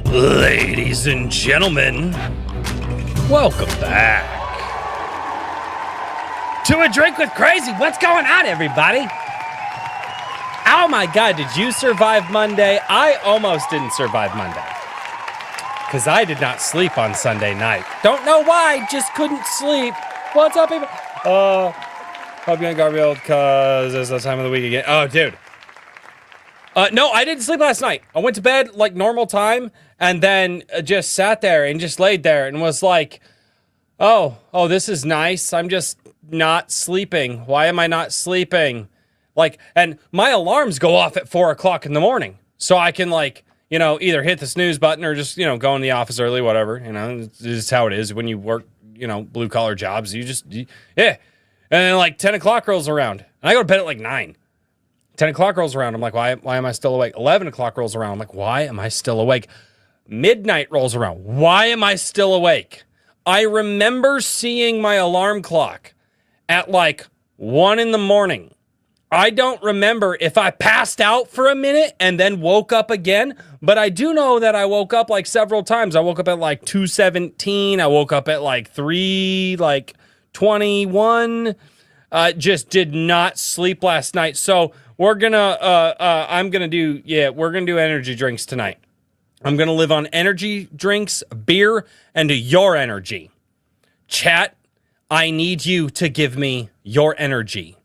Ladies and gentlemen, welcome back to A Drink with Crazy. What's going on, everybody? Oh my God, did you survive Monday? I almost didn't survive Monday because I did not sleep on Sunday night. Don't know why, just couldn't sleep. What's up, people? Hope you ain't got real because it's the time of the week again. Oh, dude. No, I didn't sleep last night. I went to bed like normal time and then just sat there and just laid there and was like, oh, this is nice. I'm just not sleeping. Why am I not sleeping? Like, and my alarms go off at 4 o'clock in the morning. So I can either hit the snooze button or just, go in the office early, whatever. It's just how it is when you work, blue collar jobs. Yeah. And then 10 o'clock rolls around and I go to bed at 9. 10 o'clock rolls around. I'm like, why am I still awake? 11 o'clock rolls around. I'm like, why am I still awake? Midnight rolls around. Why am I still awake? I remember seeing my alarm clock at 1 in the morning. I don't remember if I passed out for a minute and then woke up again, but I do know that I woke up several times. I woke up at 2:17. I woke up at 3:21. Just did not sleep last night. So we're gonna do energy drinks tonight. I'm gonna live on energy drinks, beer, and your energy. Chat, I need you to give me your energy.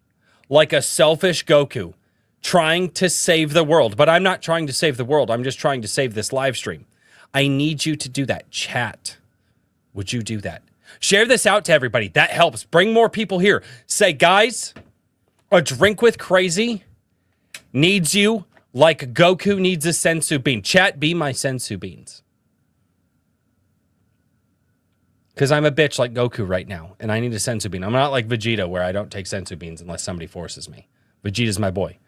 Like a selfish Goku trying to save the world. But I'm not trying to save the world. I'm just trying to save this live stream. I need you to do that. Chat, would you do that? Share this out to everybody. That helps. Bring more people here. Say, guys, A Drink with Crazy needs you like Goku needs a sensu bean. Chat, be my sensu beans. Because I'm a bitch like Goku right now, and I need a sensu bean. I'm not like Vegeta, where I don't take sensu beans unless somebody forces me. Vegeta's my boy.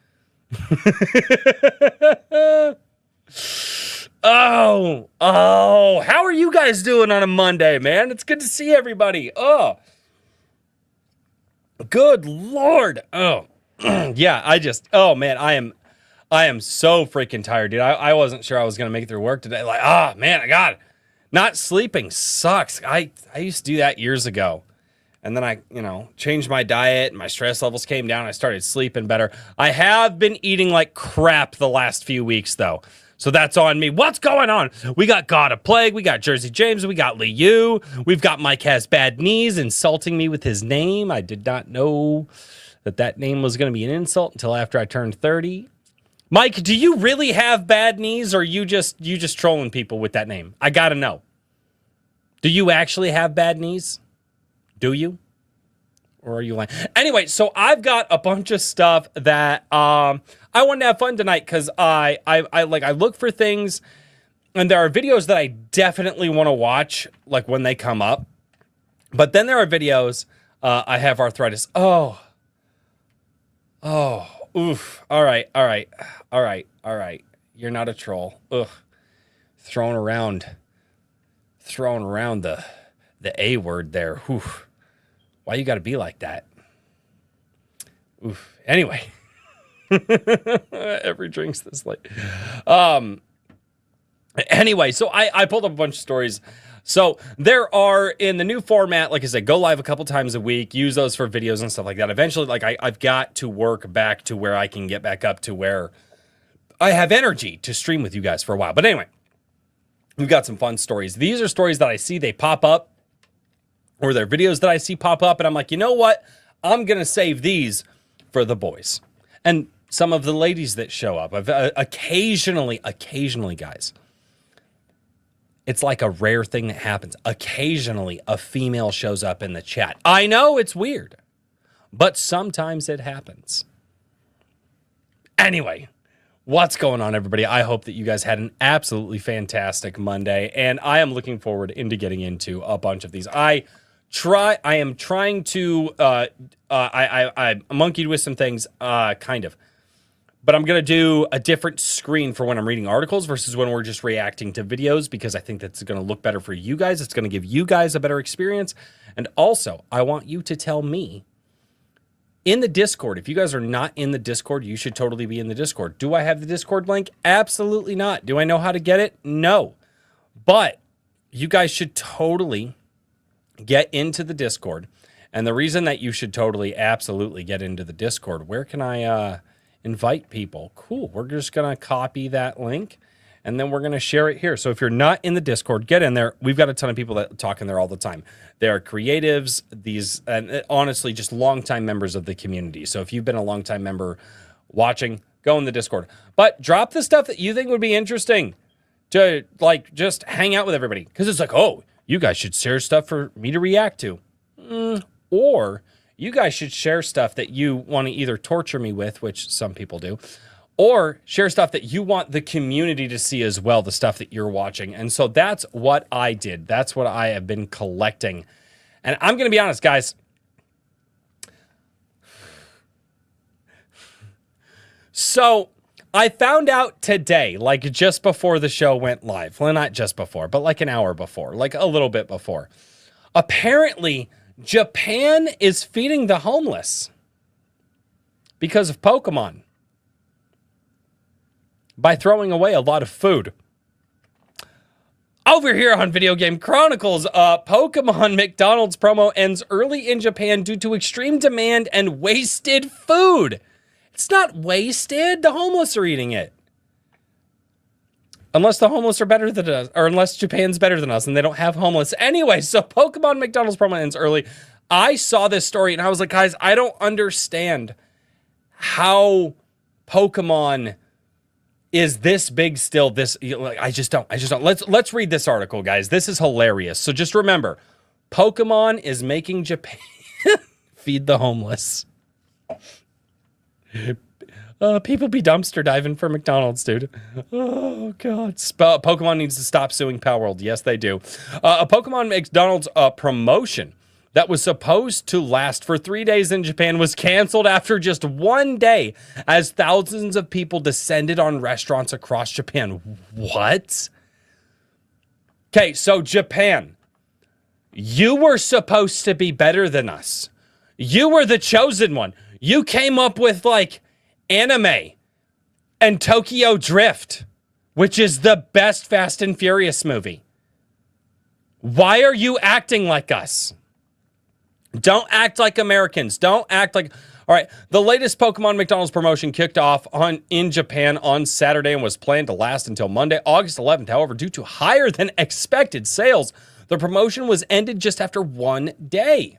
Oh, how are you guys doing on a Monday, man? It's good to see everybody. Oh, good Lord. Oh, yeah, man, I am so freaking tired, dude. I wasn't sure I was going to make it through work today. Man, I got it. Not sleeping sucks. I used to do that years ago. And then I, changed my diet and my stress levels came down. I started sleeping better. I have been eating like crap the last few weeks, though. So that's on me. What's going on? We got God of Plague. We got Jersey James. We got Liu. We've got Mike Has Bad Knees insulting me with his name. I did not know that name was going to be an insult until after I turned 30. Mike, do you really have bad knees or you just trolling people with that name? I got to know. Do you actually have bad knees? Do you? Or are you lying? Anyway, so I've got a bunch of stuff that I wanted to have fun tonight because I look for things and there are videos that I definitely want to watch when they come up. But then there are videos I have arthritis. Oh. Oof. All right. You're not a troll. Ugh. Throwing around the A word there. Oof. Why you got to be like that? Oof. Anyway. Every drink's this late. Anyway, so I pulled up a bunch of stories. So there are, in the new format, like I said, go live a couple times a week, use those for videos and stuff like that. Eventually, I've got to work back to where I can get back up to where I have energy to stream with you guys for a while. But anyway, we've got some fun stories. These are stories that I see, they pop up, or they're videos that I see pop up, and I'm like, you know what? I'm going to save these for the boys. And some of the ladies that show up, occasionally, guys. It's like a rare thing that happens. Occasionally, a female shows up in the chat. I know it's weird, but sometimes it happens. Anyway, what's going on, everybody? I hope that you guys had an absolutely fantastic Monday, and I am looking forward into getting into a bunch of these. I am trying to, I monkeyed with some things, kind of. But I'm going to do a different screen for when I'm reading articles versus when we're just reacting to videos, because I think that's going to look better for you guys. It's going to give you guys a better experience. And also, I want you to tell me in the Discord. If you guys are not in the Discord, you should totally be in the Discord. Do I have the Discord link? Absolutely not. Do I know how to get it? No. But you guys should totally get into the Discord. And the reason that you should totally, absolutely get into the Discord, where can I invite people? Cool. We're just going to copy that link and then we're going to share it here. So if you're not in the Discord, get in there. We've got a ton of people that talk in there all the time. They are creatives, and honestly, just longtime members of the community. So if you've been a longtime member watching, go in the Discord. But drop the stuff that you think would be interesting to, like, just hang out with everybody. Because it's like, oh, you guys should share stuff for me to react to. Or you guys should share stuff that you want to either torture me with, which some people do, or share stuff that you want the community to see as well, the stuff that you're watching. And so that's what I did. That's what I have been collecting. And I'm going to be honest, guys. So I found out today, like just before the show went live. Well, not just before, but like an hour before, like a little bit before. Apparently, Japan is feeding the homeless because of Pokemon by throwing away a lot of food. Over here on Video Game Chronicles, Pokemon McDonald's promo ends early in Japan due to extreme demand and wasted food. It's not wasted. The homeless are eating it. Unless the homeless are better than us, or unless Japan's better than us and they don't have homeless. Anyway, so Pokemon McDonald's promo ends early. I saw this story and I was like, guys, I don't understand how Pokemon is this big still. I just don't. Let's read this article, guys. This is hilarious. So just remember, Pokemon is making Japan feed the homeless. People be dumpster diving for McDonald's, dude. Oh, God. Pokemon needs to stop suing Palworld. Yes, they do. A Pokemon McDonald's promotion that was supposed to last for 3 days in Japan was canceled after just 1 day as thousands of people descended on restaurants across Japan. What? Okay, so Japan, you were supposed to be better than us. You were the chosen one. You came up with, like, anime and Tokyo Drift, which is the best Fast and Furious movie. Why are you acting like us? Don't act like Americans. Don't act like... All right, the latest Pokemon McDonald's promotion kicked off in Japan on Saturday and was planned to last until Monday, August 11th. However, due to higher than expected sales, the promotion was ended just after 1 day.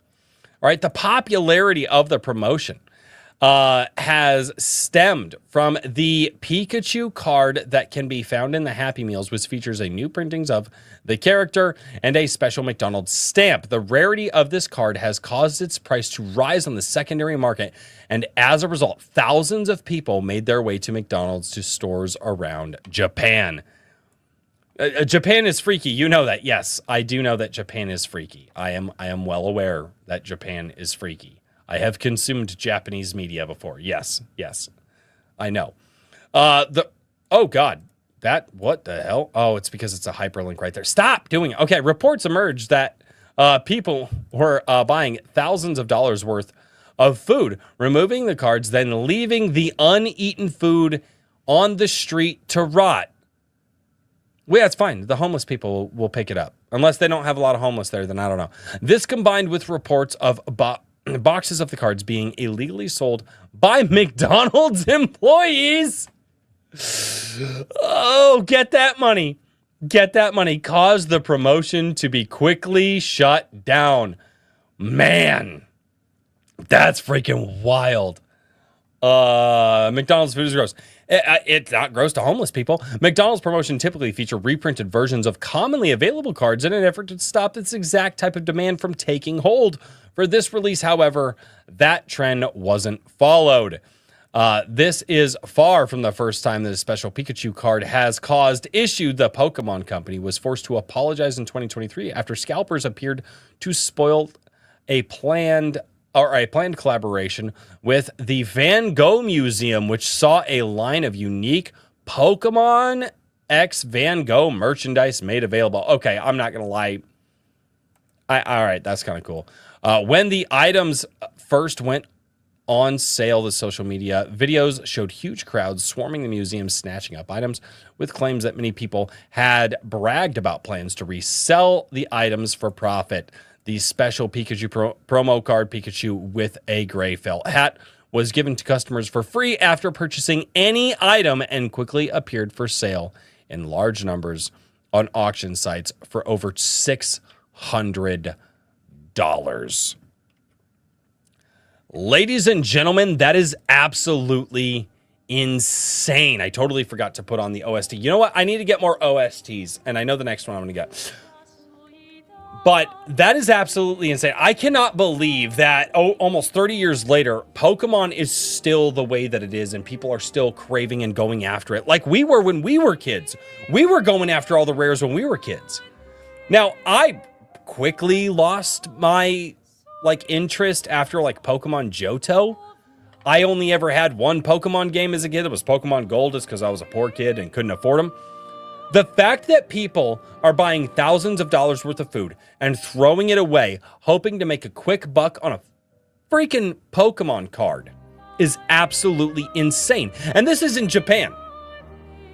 All right, the popularity of the promotion has stemmed from the Pikachu card that can be found in the Happy Meals, which features a new printings of the character and a special McDonald's stamp. The rarity of this card has caused its price to rise on the secondary market, and as a result, thousands of people made their way to McDonald's to stores around Japan. Japan is freaky. You know that. Yes, I do know that Japan is freaky. I am well aware that Japan is freaky. I have consumed Japanese media before. Yes, I know. Oh God, what the hell? Oh, it's because it's a hyperlink right there. Stop doing it. Okay, reports emerged that people were buying thousands of dollars worth of food, removing the cards, then leaving the uneaten food on the street to rot. Well, yeah, it's fine. The homeless people will pick it up. Unless they don't have a lot of homeless there, then I don't know. This combined with reports of boxes of the cards being illegally sold by McDonald's employees. Oh, get that money. Get that money. Caused the promotion to be quickly shut down. Man, that's freaking wild. McDonald's food is gross. It's not gross to homeless people. McDonald's promotion typically feature reprinted versions of commonly available cards in an effort to stop this exact type of demand from taking hold. For this release, however, that trend wasn't followed. This is far from the first time that a special Pikachu card has caused issue. The Pokemon Company was forced to apologize in 2023 after scalpers appeared to spoil a planned collaboration with the Van Gogh Museum, which saw a line of unique Pokemon X Van Gogh merchandise made available. Okay, I'm not going to lie. All right, that's kind of cool. When the items first went on sale to social media. Videos showed huge crowds swarming the museum, snatching up items, with claims that many people had bragged about plans to resell the items for profit. The special Pikachu promo card, Pikachu with a gray felt hat, was given to customers for free after purchasing any item and quickly appeared for sale in large numbers on auction sites for over $600. Ladies and gentlemen, that is absolutely insane. I totally forgot to put on the OST. You know what? I need to get more OSTs, and I know the next one I'm going to get. But that is absolutely insane. I cannot believe that almost 30 years later, Pokemon is still the way that it is, and people are still craving and going after it. Like we were when we were kids. We were going after all the rares when we were kids. Now, I quickly lost my interest after Pokemon Johto. I only ever had one Pokemon game as a kid. It was Pokemon Gold, just because I was a poor kid and couldn't afford them. The fact that people are buying thousands of dollars worth of food and throwing it away, hoping to make a quick buck on a freaking Pokemon card, is absolutely insane. And this is in Japan.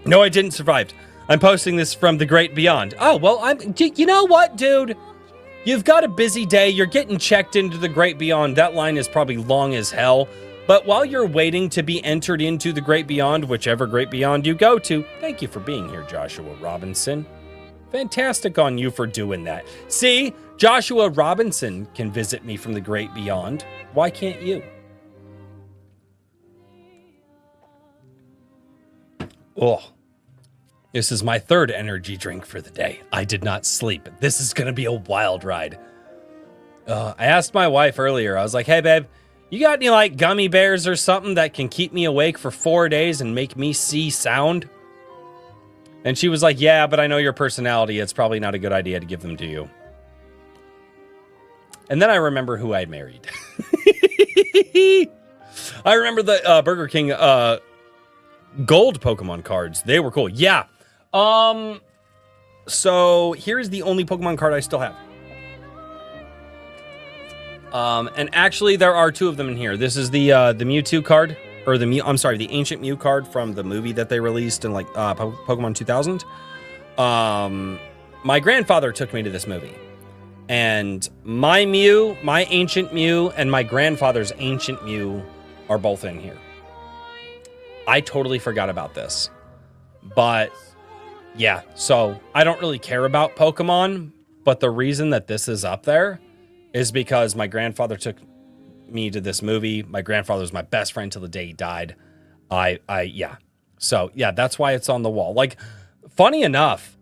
No, I didn't survive. I'm posting this from the Great Beyond. Oh, well, you know what, dude? You've got a busy day. You're getting checked into the Great Beyond. That line is probably long as hell. But while you're waiting to be entered into the Great Beyond, whichever Great Beyond you go to, thank you for being here, Joshua Robinson. Fantastic on you for doing that. See, Joshua Robinson can visit me from the Great Beyond. Why can't you? Oh, this is my third energy drink for the day. I did not sleep. This is going to be a wild ride. I asked my wife earlier. I was like, hey, babe, you got any gummy bears or something that can keep me awake for 4 days and make me see sound? And she was like, yeah, but I know your personality. It's probably not a good idea to give them to you. And then I remember who I married. I remember the Burger King gold Pokemon cards. They were cool. Yeah. So here's the only Pokemon card I still have. And actually there are two of them in here. This is the Mewtwo card, or the Ancient Mew card from the movie that they released in Pokemon 2000. My grandfather took me to this movie, and my Mew, my Ancient Mew, and my grandfather's Ancient Mew are both in here. I totally forgot about this, but yeah, so I don't really care about Pokemon, but the reason that this is up there is because my grandfather took me to this movie. My grandfather was my best friend till the day he died. Yeah. So yeah, that's why it's on the wall. Funny enough,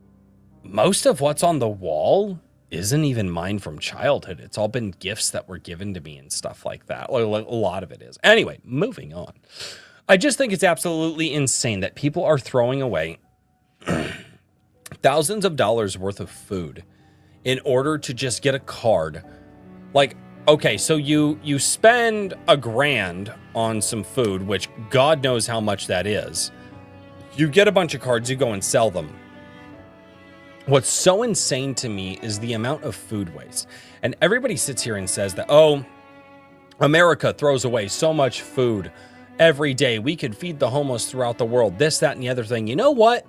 most of what's on the wall isn't even mine from childhood. It's all been gifts that were given to me and stuff like that. A lot of it is. Anyway, moving on. I just think it's absolutely insane that people are throwing away thousands of dollars worth of food in order to just get a card. Okay, so you spend $1,000 on some food, which God knows how much that is. You get a bunch of cards, you go and sell them. What's so insane to me is the amount of food waste. And everybody sits here and says that, oh, America throws away so much food every day. We could feed the homeless throughout the world. This, that, and the other thing. You know what?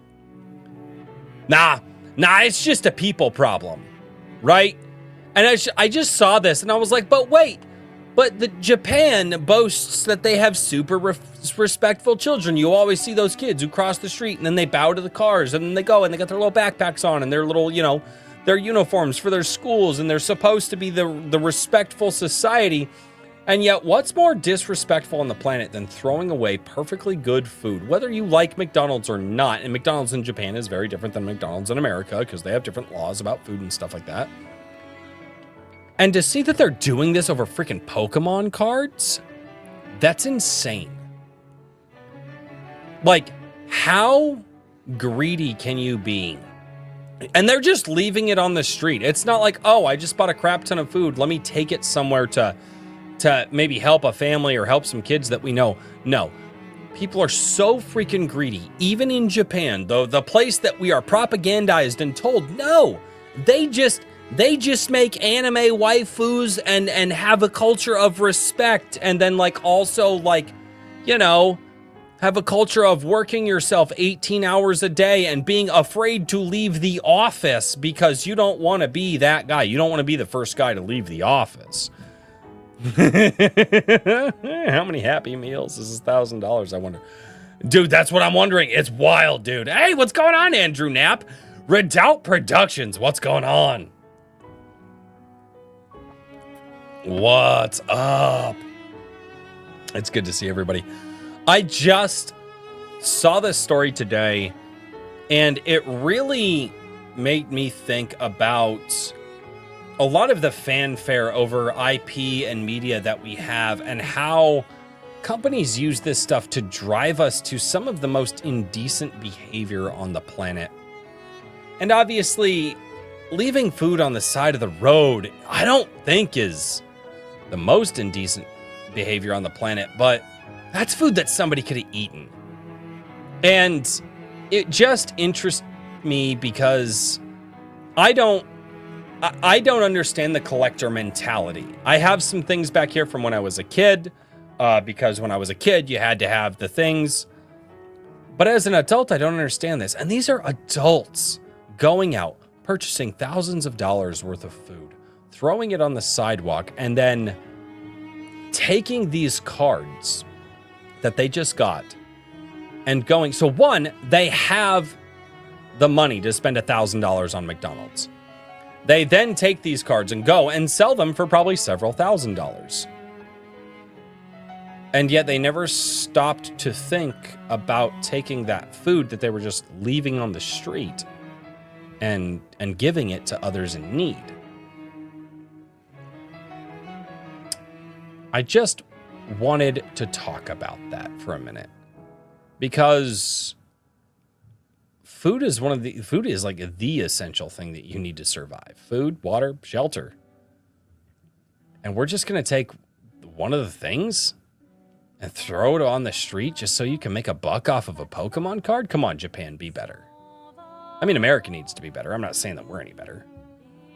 Nah, it's just a people problem, right? And I just saw this and I was like, but wait, Japan boasts that they have super respectful children. You always see those kids who cross the street and then they bow to the cars and then they go and they got their little backpacks on and their little, their uniforms for their schools, and they're supposed to be the respectful society. And yet, what's more disrespectful on the planet than throwing away perfectly good food, whether you like McDonald's or not? And McDonald's in Japan is very different than McDonald's in America because they have different laws about food and stuff like that. And to see that they're doing this over freaking Pokemon cards, that's insane. How greedy can you be? And they're just leaving it on the street. It's not like, oh, I just bought a crap ton of food. Let me take it somewhere to maybe help a family or help some kids that we know. No, people are so freaking greedy. Even in Japan, though, the place that we are propagandized and told, no, they They just make anime waifus and have a culture of respect, and then like also like, you know, have a culture of working yourself 18 hours a day and being afraid to leave the office because you don't want to be that guy. You don't want to be the first guy to leave the office. How many Happy Meals is $1,000, I wonder? Dude, that's what I'm wondering. It's wild, dude. Hey, what's going on, Andrew Knapp? Redoubt Productions, what's going on? What's up? It's good to see everybody. I just saw this story today, and it really made me think about a lot of the fanfare over IP and media that we have, and how companies use this stuff to drive us to some of the most indecent behavior on the planet. And obviously, leaving food on the side of the road, I don't think is the most indecent behavior on the planet, but that's food that somebody could have eaten. And it just interests me because I don't understand the collector mentality. I have some things back here from when I was a kid, because when I was a kid, you had to have the things. But as an adult, I don't understand this. And these are adults going out, purchasing thousands of dollars worth of food, throwing it on the sidewalk, and then taking these cards that they just got and going. So one, they have the money to spend $1,000 on McDonald's. They then take these cards and go and sell them for probably several $1,000s. And yet they never stopped to think about taking that food that they were just leaving on the street and giving it to others in need. I just wanted to talk about that for a minute, because food is like the essential thing that you need to survive. Food, water, shelter. And we're just going to take one of the things and throw it on the street just so you can make a buck off of a Pokemon card? Come on, Japan, be better. I mean, America needs to be better. I'm not saying that we're any better.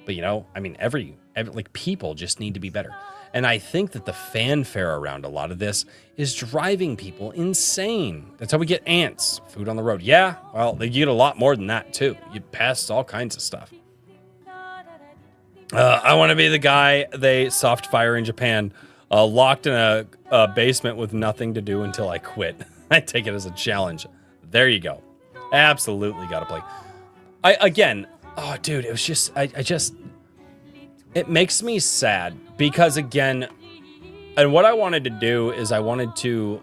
But, you know, I mean, every like, people just need to be better. And I think that the fanfare around a lot of this is driving people insane. That's how we get ants, food on the road. Yeah, well, you get a lot more than that, too. You pass all kinds of stuff. I want to be the guy they soft fire in Japan, locked in a basement with nothing to do until I quit. I take it as a challenge. There you go. Absolutely got to play. Oh, dude, it was just, it makes me sad because, again, and what I wanted to do is I wanted to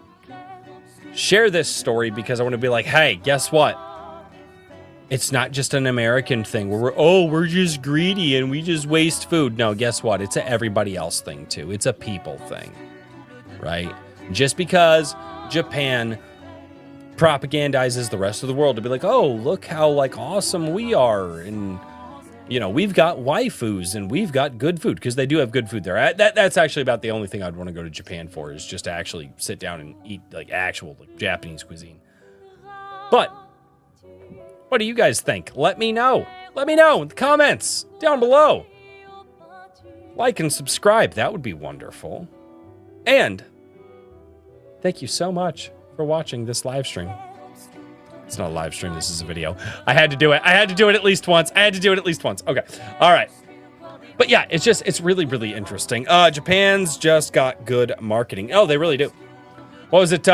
share this story because I want to be like, hey, guess what? It's not just an American thing where we're just greedy and we just waste food. No, guess what? It's a everybody else thing too. It's a people thing, right? Just because Japan propagandizes the rest of the world to be like, oh, look how like awesome we are, and you know, we've got waifus and we've got good food, because they do have good food there. That's actually about the only thing I'd want to go to Japan for, is just to actually sit down and eat like actual like Japanese cuisine. But what do you guys think? Let me know. Let me know in the comments down below. Like and subscribe. That would be wonderful. And thank you so much for watching this live stream. It's not a live stream. This is a video. I had to do it. I had to do it at least once. Okay. All right. But yeah, it's really, really interesting. Japan's just got good marketing. Oh, they really do. What was it?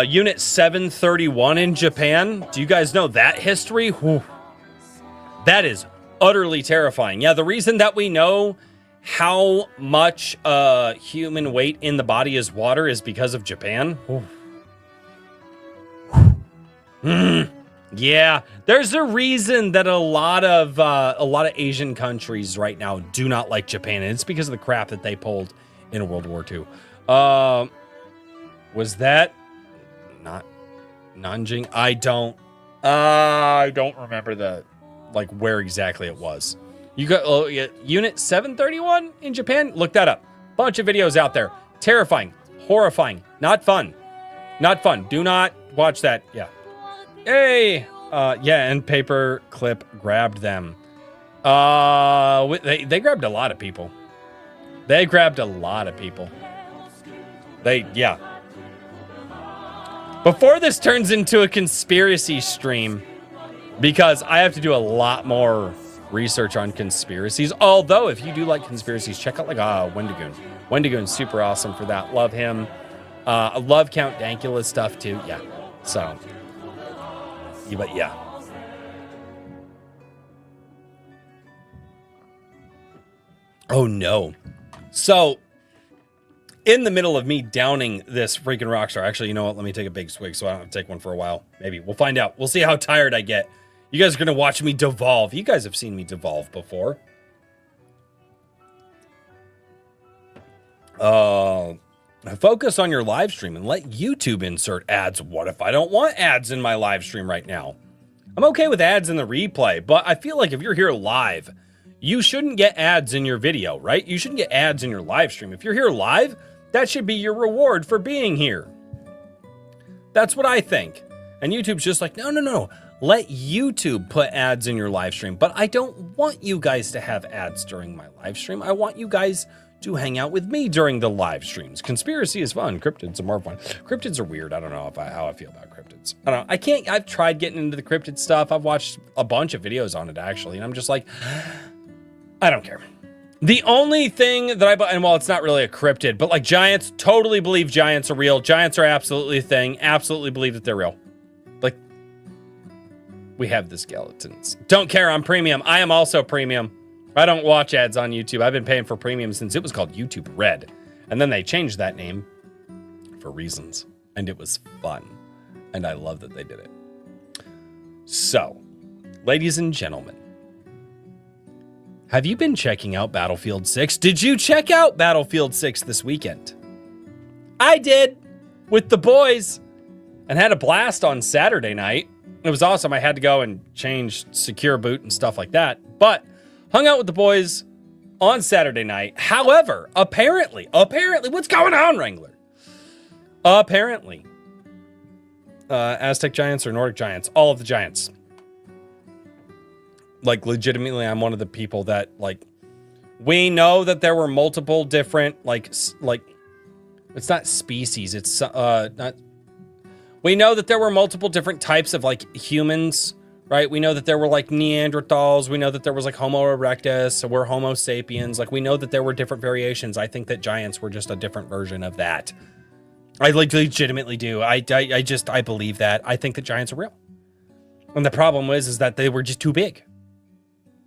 Unit 731 in Japan. Do you guys know that history? Whew. That is utterly terrifying. Yeah, the reason that we know how much human weight in the body is water is because of Japan. Yeah, there's a reason that a lot of Asian countries right now do not like Japan, and it's because of the crap that they pulled in World War II. Was that not Nanjing? I don't remember where exactly it was. You got Unit 731 in Japan? Look that up. Bunch of videos out there. Terrifying, horrifying, not fun. Not fun. Do not watch that. Yeah. Hey. Yeah, and Paperclip grabbed them. They grabbed a lot of people. Yeah. Before this turns into a conspiracy stream, because I have to do a lot more research on conspiracies. Although, if you do like conspiracies, check out like Wendigoon. Wendigoon's super awesome for that. Love him. I love Count Dankula's stuff too. Yeah. So, but yeah. Oh no. So, in the middle of me downing this freaking Rockstar, actually, you know what? Let me take a big swig so I don't have to take one for a while. Maybe. We'll find out. We'll see how tired I get. You guys are going to watch me devolve. You guys have seen me devolve before. Focus on your live stream and let YouTube insert ads. What if I don't want ads in my live stream right now? I'm okay with ads in the replay, but I feel like if you're here live, you shouldn't get ads in your video, right? You shouldn't get ads in your live stream. If you're here live, that should be your reward for being here. That's what I think. And YouTube's just like, no. Let YouTube put ads in your live stream. But I don't want you guys to have ads during my live stream. I want you guys to hang out with me during the live streams. Conspiracy is fun. Cryptids are more fun. Cryptids are weird. I don't know how I feel about cryptids. I don't know. I've tried getting into the cryptid stuff. I've watched a bunch of videos on it, actually. And I'm just like, I don't care. The only thing that and while it's not really a cryptid, but like giants, totally believe giants are real. Giants are absolutely a thing. Absolutely believe that they're real. Like, we have the skeletons. Don't care, I'm premium. I am also premium. I don't watch ads on YouTube. I've been paying for premium since it was called YouTube Red. And then they changed that name for reasons. And it was fun. And I love that they did it. So, ladies and gentlemen, have you been checking out Battlefield 6? Did you check out Battlefield 6 this weekend? I did, with the boys, and had a blast on Saturday night. It was awesome. I had to go and change secure boot and stuff like that, but hung out with the boys on Saturday night. However, apparently, what's going on, Wrangler? Apparently, Aztec Giants or Nordic Giants, all of the Giants. Like, legitimately, I'm one of the people that, like, we know that there were multiple different, like, it's not species, it's, not, we know that there were multiple different types of, like, humans, right? We know that there were, like, Neanderthals, we know that there was, like, Homo erectus, we're Homo sapiens, like, we know that there were different variations. I think that giants were just a different version of that. I, like, legitimately do. I believe that. I think that giants are real. And the problem is that they were just too big.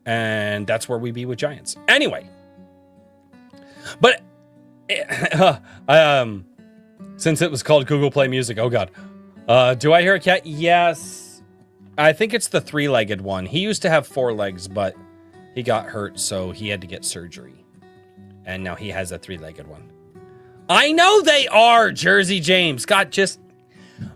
And that's where we be with giants. Anyway. But, since it was called Google Play Music, oh God. Do I hear a cat? Yes. I think it's the three-legged one. He used to have four legs, but he got hurt, so he had to get surgery. And now he has a three-legged one. I know they are, Jersey James. God, just...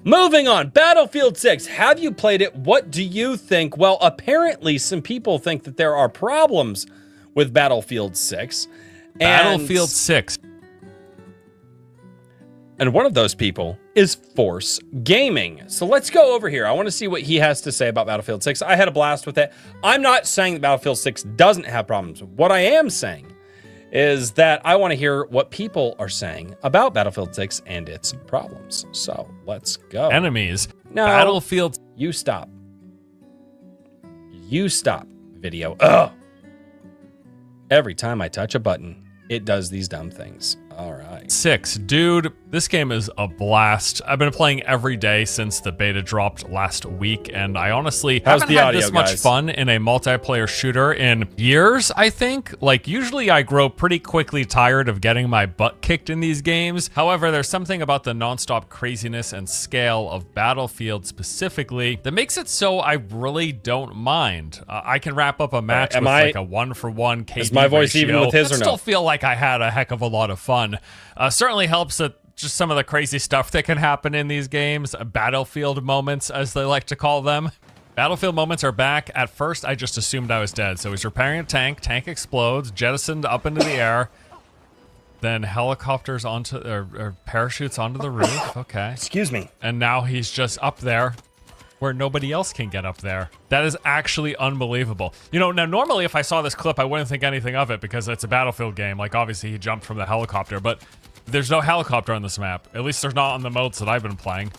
Moving on, Battlefield 6. Have you played it? What do you think? Well, apparently some people think that there are problems with Battlefield 6. Battlefield 6. And one of those people is Force Gaming. So let's go over here. I want to see what he has to say about Battlefield 6. I had a blast with it. I'm not saying that Battlefield 6 doesn't have problems. What I am saying is that I want to hear what people are saying about Battlefield 6 and its problems. So let's go. Enemies. No. Battlefield. You stop. You stop, video. Ugh. Every time I touch a button, it does these dumb things. All right. 6. Dude, this game is a blast. I've been playing every day since the beta dropped last week, and I honestly haven't had this much fun in a multiplayer shooter in years, I think. Like, usually I grow pretty quickly tired of getting my butt kicked in these games. However, there's something about the nonstop craziness and scale of Battlefield specifically that makes it so I really don't mind. I can wrap up a match with like a 1-for-1 KD Is my voice ratio. even with his or no? I still feel like I had a heck of a lot of fun. Certainly helps that just some of the crazy stuff that can happen in these games, battlefield moments, as they like to call them. Battlefield moments are back. At first, I just assumed I was dead. So he's repairing a tank. Tank explodes, jettisoned up into the air. Then helicopters onto, or parachutes onto the roof. Okay. Excuse me. And now he's just up there. where nobody else can get up there. That is actually unbelievable. You know, now normally if I saw this clip, I wouldn't think anything of it because it's a Battlefield game. Like, obviously he jumped from the helicopter, but there's no helicopter on this map. At least there's not on the modes that I've been playing.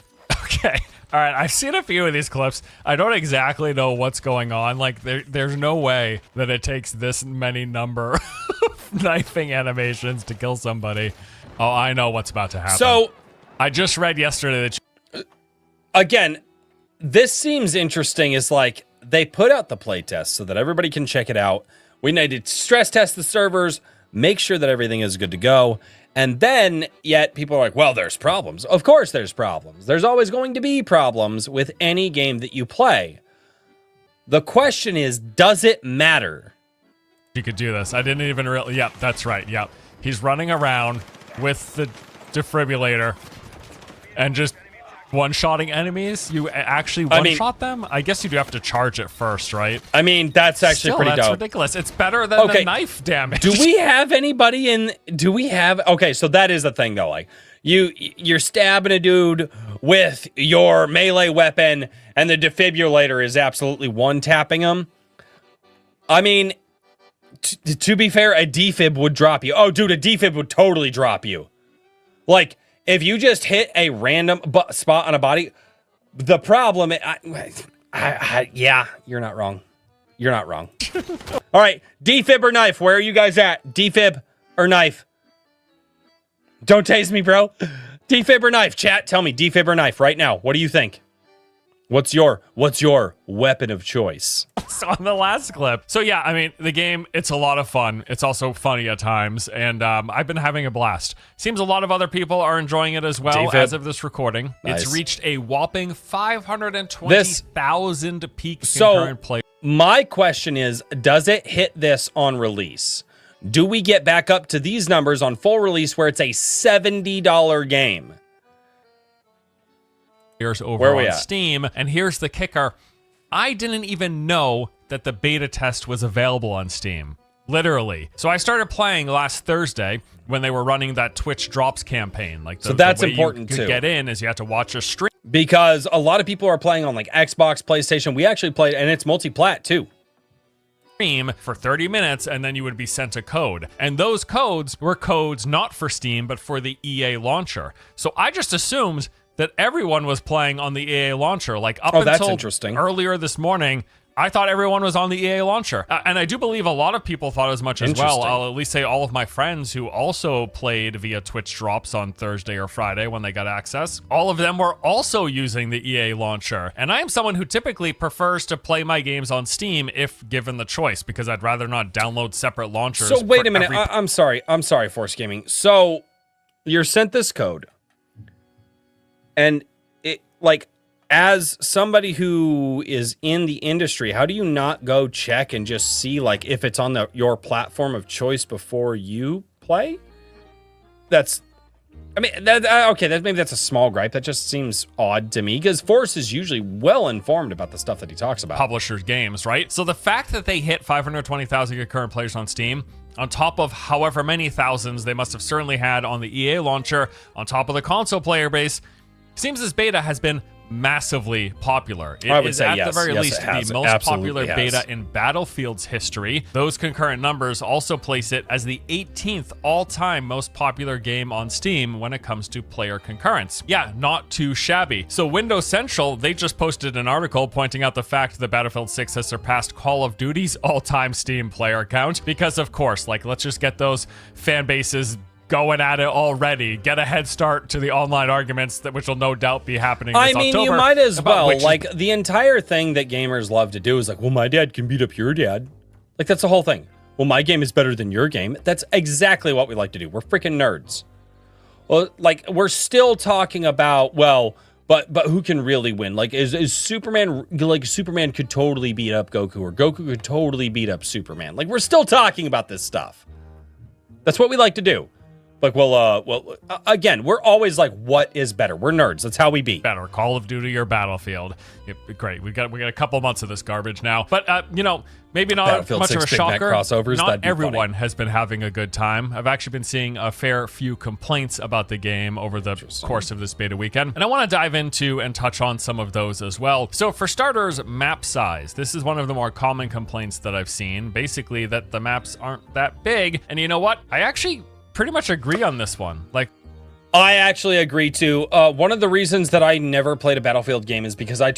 Okay. All right, I've seen a few of these clips. I don't exactly know what's going on. Like, there's no way that it takes this many number of knifing animations to kill somebody. Oh, I know what's about to happen. So, I just read yesterday that... Again, this seems interesting. Is like, they put out the playtest so that everybody can check it out. We need to stress test the servers, make sure that everything is good to go. And then, yet, people are like, well, there's problems. Of course there's problems. There's always going to be problems with any game that you play. The question is, does it matter? You could do this. I didn't even really... Yep, that's right. Yep. He's running around with the defibrillator and just one-shotting enemies. You actually one-shot them? I guess you do have to charge it first, right? I mean, that's actually pretty dope. That's ridiculous. It's better than the knife damage. Do we have anybody in... Do we have... Okay, so that is the thing, though. Like, you're stabbing a dude with your melee weapon, and the defibrillator is absolutely one-tapping him. I mean, to be fair, a defib would drop you. Oh, dude, a defib would totally drop you. Like... If you just hit a random spot on a body, the problem... yeah, you're not wrong. You're not wrong. All right, defib or knife? Where are you guys at? Defib or knife? Don't tase me, bro. Defib or knife? Chat, tell me, defib or knife right now. What do you think? What's your weapon of choice? On the last clip. So yeah, I mean, the game, it's a lot of fun. It's also funny at times, and I've been having a blast. Seems a lot of other people are enjoying it as well as of this recording. Nice. It's reached a whopping 520,000 peak concurrent play. My question is, does it hit this on release? Do we get back up to these numbers on full release where it's a $70 game? Over on Steam, and here's the kicker. I didn't even know that the beta test was available on Steam. Literally. So I started playing last Thursday when they were running that Twitch Drops campaign. Like, so that's important to get in is you have to watch a stream. Because a lot of people are playing on like Xbox, PlayStation. We actually played, and it's multi-plat too. For 30 minutes, and then you would be sent a code. And those codes were codes not for Steam, but for the EA launcher. So I just assumed that everyone was playing on the EA launcher. Like, up until earlier this morning, I thought everyone was on the EA launcher. And I do believe a lot of people thought as much as well. I'll at least say all of my friends who also played via Twitch Drops on Thursday or Friday when they got access, all of them were also using the EA launcher. And I am someone who typically prefers to play my games on Steam if given the choice, because I'd rather not download separate launchers. So wait a minute. I'm sorry, Force Gaming. So you're sent this code. And it, like, as somebody who is in the industry, how do you not go check and just see, like, if it's on your platform of choice before you play? That's, I mean, okay, maybe that's a small gripe. That just seems odd to me, because Force is usually well informed about the stuff that he talks about. Publishers' games, right? So the fact that they hit 520,000 concurrent players on Steam, on top of however many thousands they must have certainly had on the EA launcher, on top of the console player base, seems this beta has been massively popular. It is at the very least the most popular beta in Battlefield's history. Those concurrent numbers also place it as the 18th all-time most popular game on Steam when it comes to player concurrence. Yeah, not too shabby. So Windows Central, they just posted an article pointing out the fact that Battlefield 6 has surpassed Call of Duty's all-time Steam player count, because of course, like, let's just get those fan bases going at it already. Get a head start to the online arguments, which will no doubt be happening this October. You might as well. Like, the entire thing that gamers love to do is like, well, my dad can beat up your dad. Like, that's the whole thing. Well, my game is better than your game. That's exactly what we like to do. We're freaking nerds. Well, like, we're still talking about, well, but who can really win? Like, is Superman, like, Superman could totally beat up Goku, or Goku could totally beat up Superman. Like, we're still talking about this stuff. That's what we like to do. Like, again, we're always like, what is better? We're nerds. That's how we be. Better, Call of Duty or Battlefield. Great. We got a couple months of this garbage now. But maybe not much of a shocker. Not everyone has been having a good time. I've actually been seeing a fair few complaints about the game over the course of this beta weekend, and I want to dive into and touch on some of those as well. So for starters, map size. This is one of the more common complaints that I've seen. Basically, that the maps aren't that big. And you know what? I actually pretty much agree on this one. I actually agree too. One of the reasons that I never played a Battlefield game is because I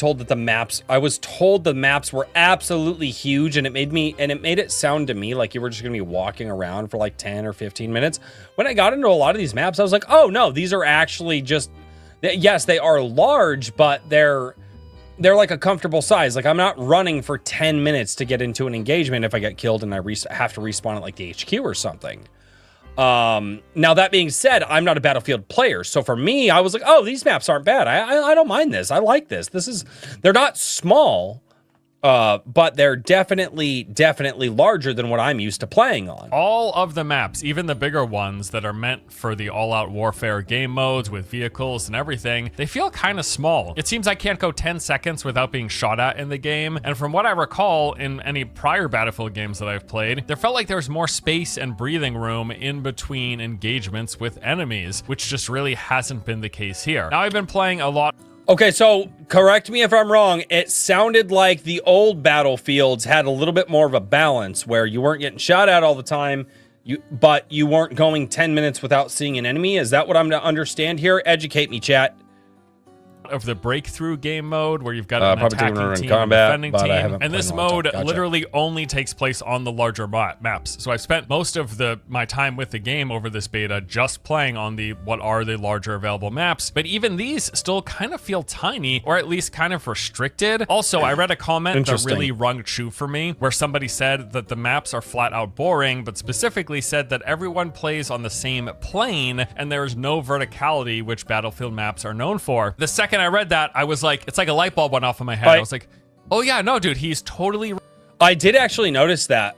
was told the maps were absolutely huge, and it made it sound to me like you were just gonna be walking around for like 10 or 15 minutes. When I got into a lot of these maps, I was like, oh no, these are actually just, yes, they are large, but they're like a comfortable size. Like, I'm not running for 10 minutes to get into an engagement if I get killed and I have to respawn at like the HQ or something. Now that being said, I'm not a Battlefield player. So for me, I was like, oh, these maps aren't bad. I don't mind this. I like this. They're not small, but they're definitely larger than what I'm used to playing on. All of the maps, even the bigger ones that are meant for the all-out warfare game modes with vehicles and everything, they feel kind of small. It seems I can't go 10 seconds without being shot at in the game. And from what I recall in any prior Battlefield games that I've played, there felt like there was more space and breathing room in between engagements with enemies, which just really hasn't been the case here. Now, I've been playing a lot. Okay, so correct me if I'm wrong. It sounded like the old Battlefields had a little bit more of a balance where you weren't getting shot at all the time, but you weren't going 10 minutes without seeing an enemy. Is that what I'm to understand here? Educate me, chat. Of the breakthrough game mode where you've got an attacking team, combat, defending team, and this mode literally only takes place on the larger maps. So I've spent most of my time with the game over this beta just playing on what are the larger available maps, but even these still kind of feel tiny, or at least kind of restricted. Also, I read a comment that really rung true for me, where somebody said that the maps are flat out boring, but specifically said that everyone plays on the same plane and there's no verticality, which Battlefield maps are known for. The second I read that, I was like, it's like a light bulb went off in my head. I was like, oh yeah, no, dude, he's totally. I did actually notice that.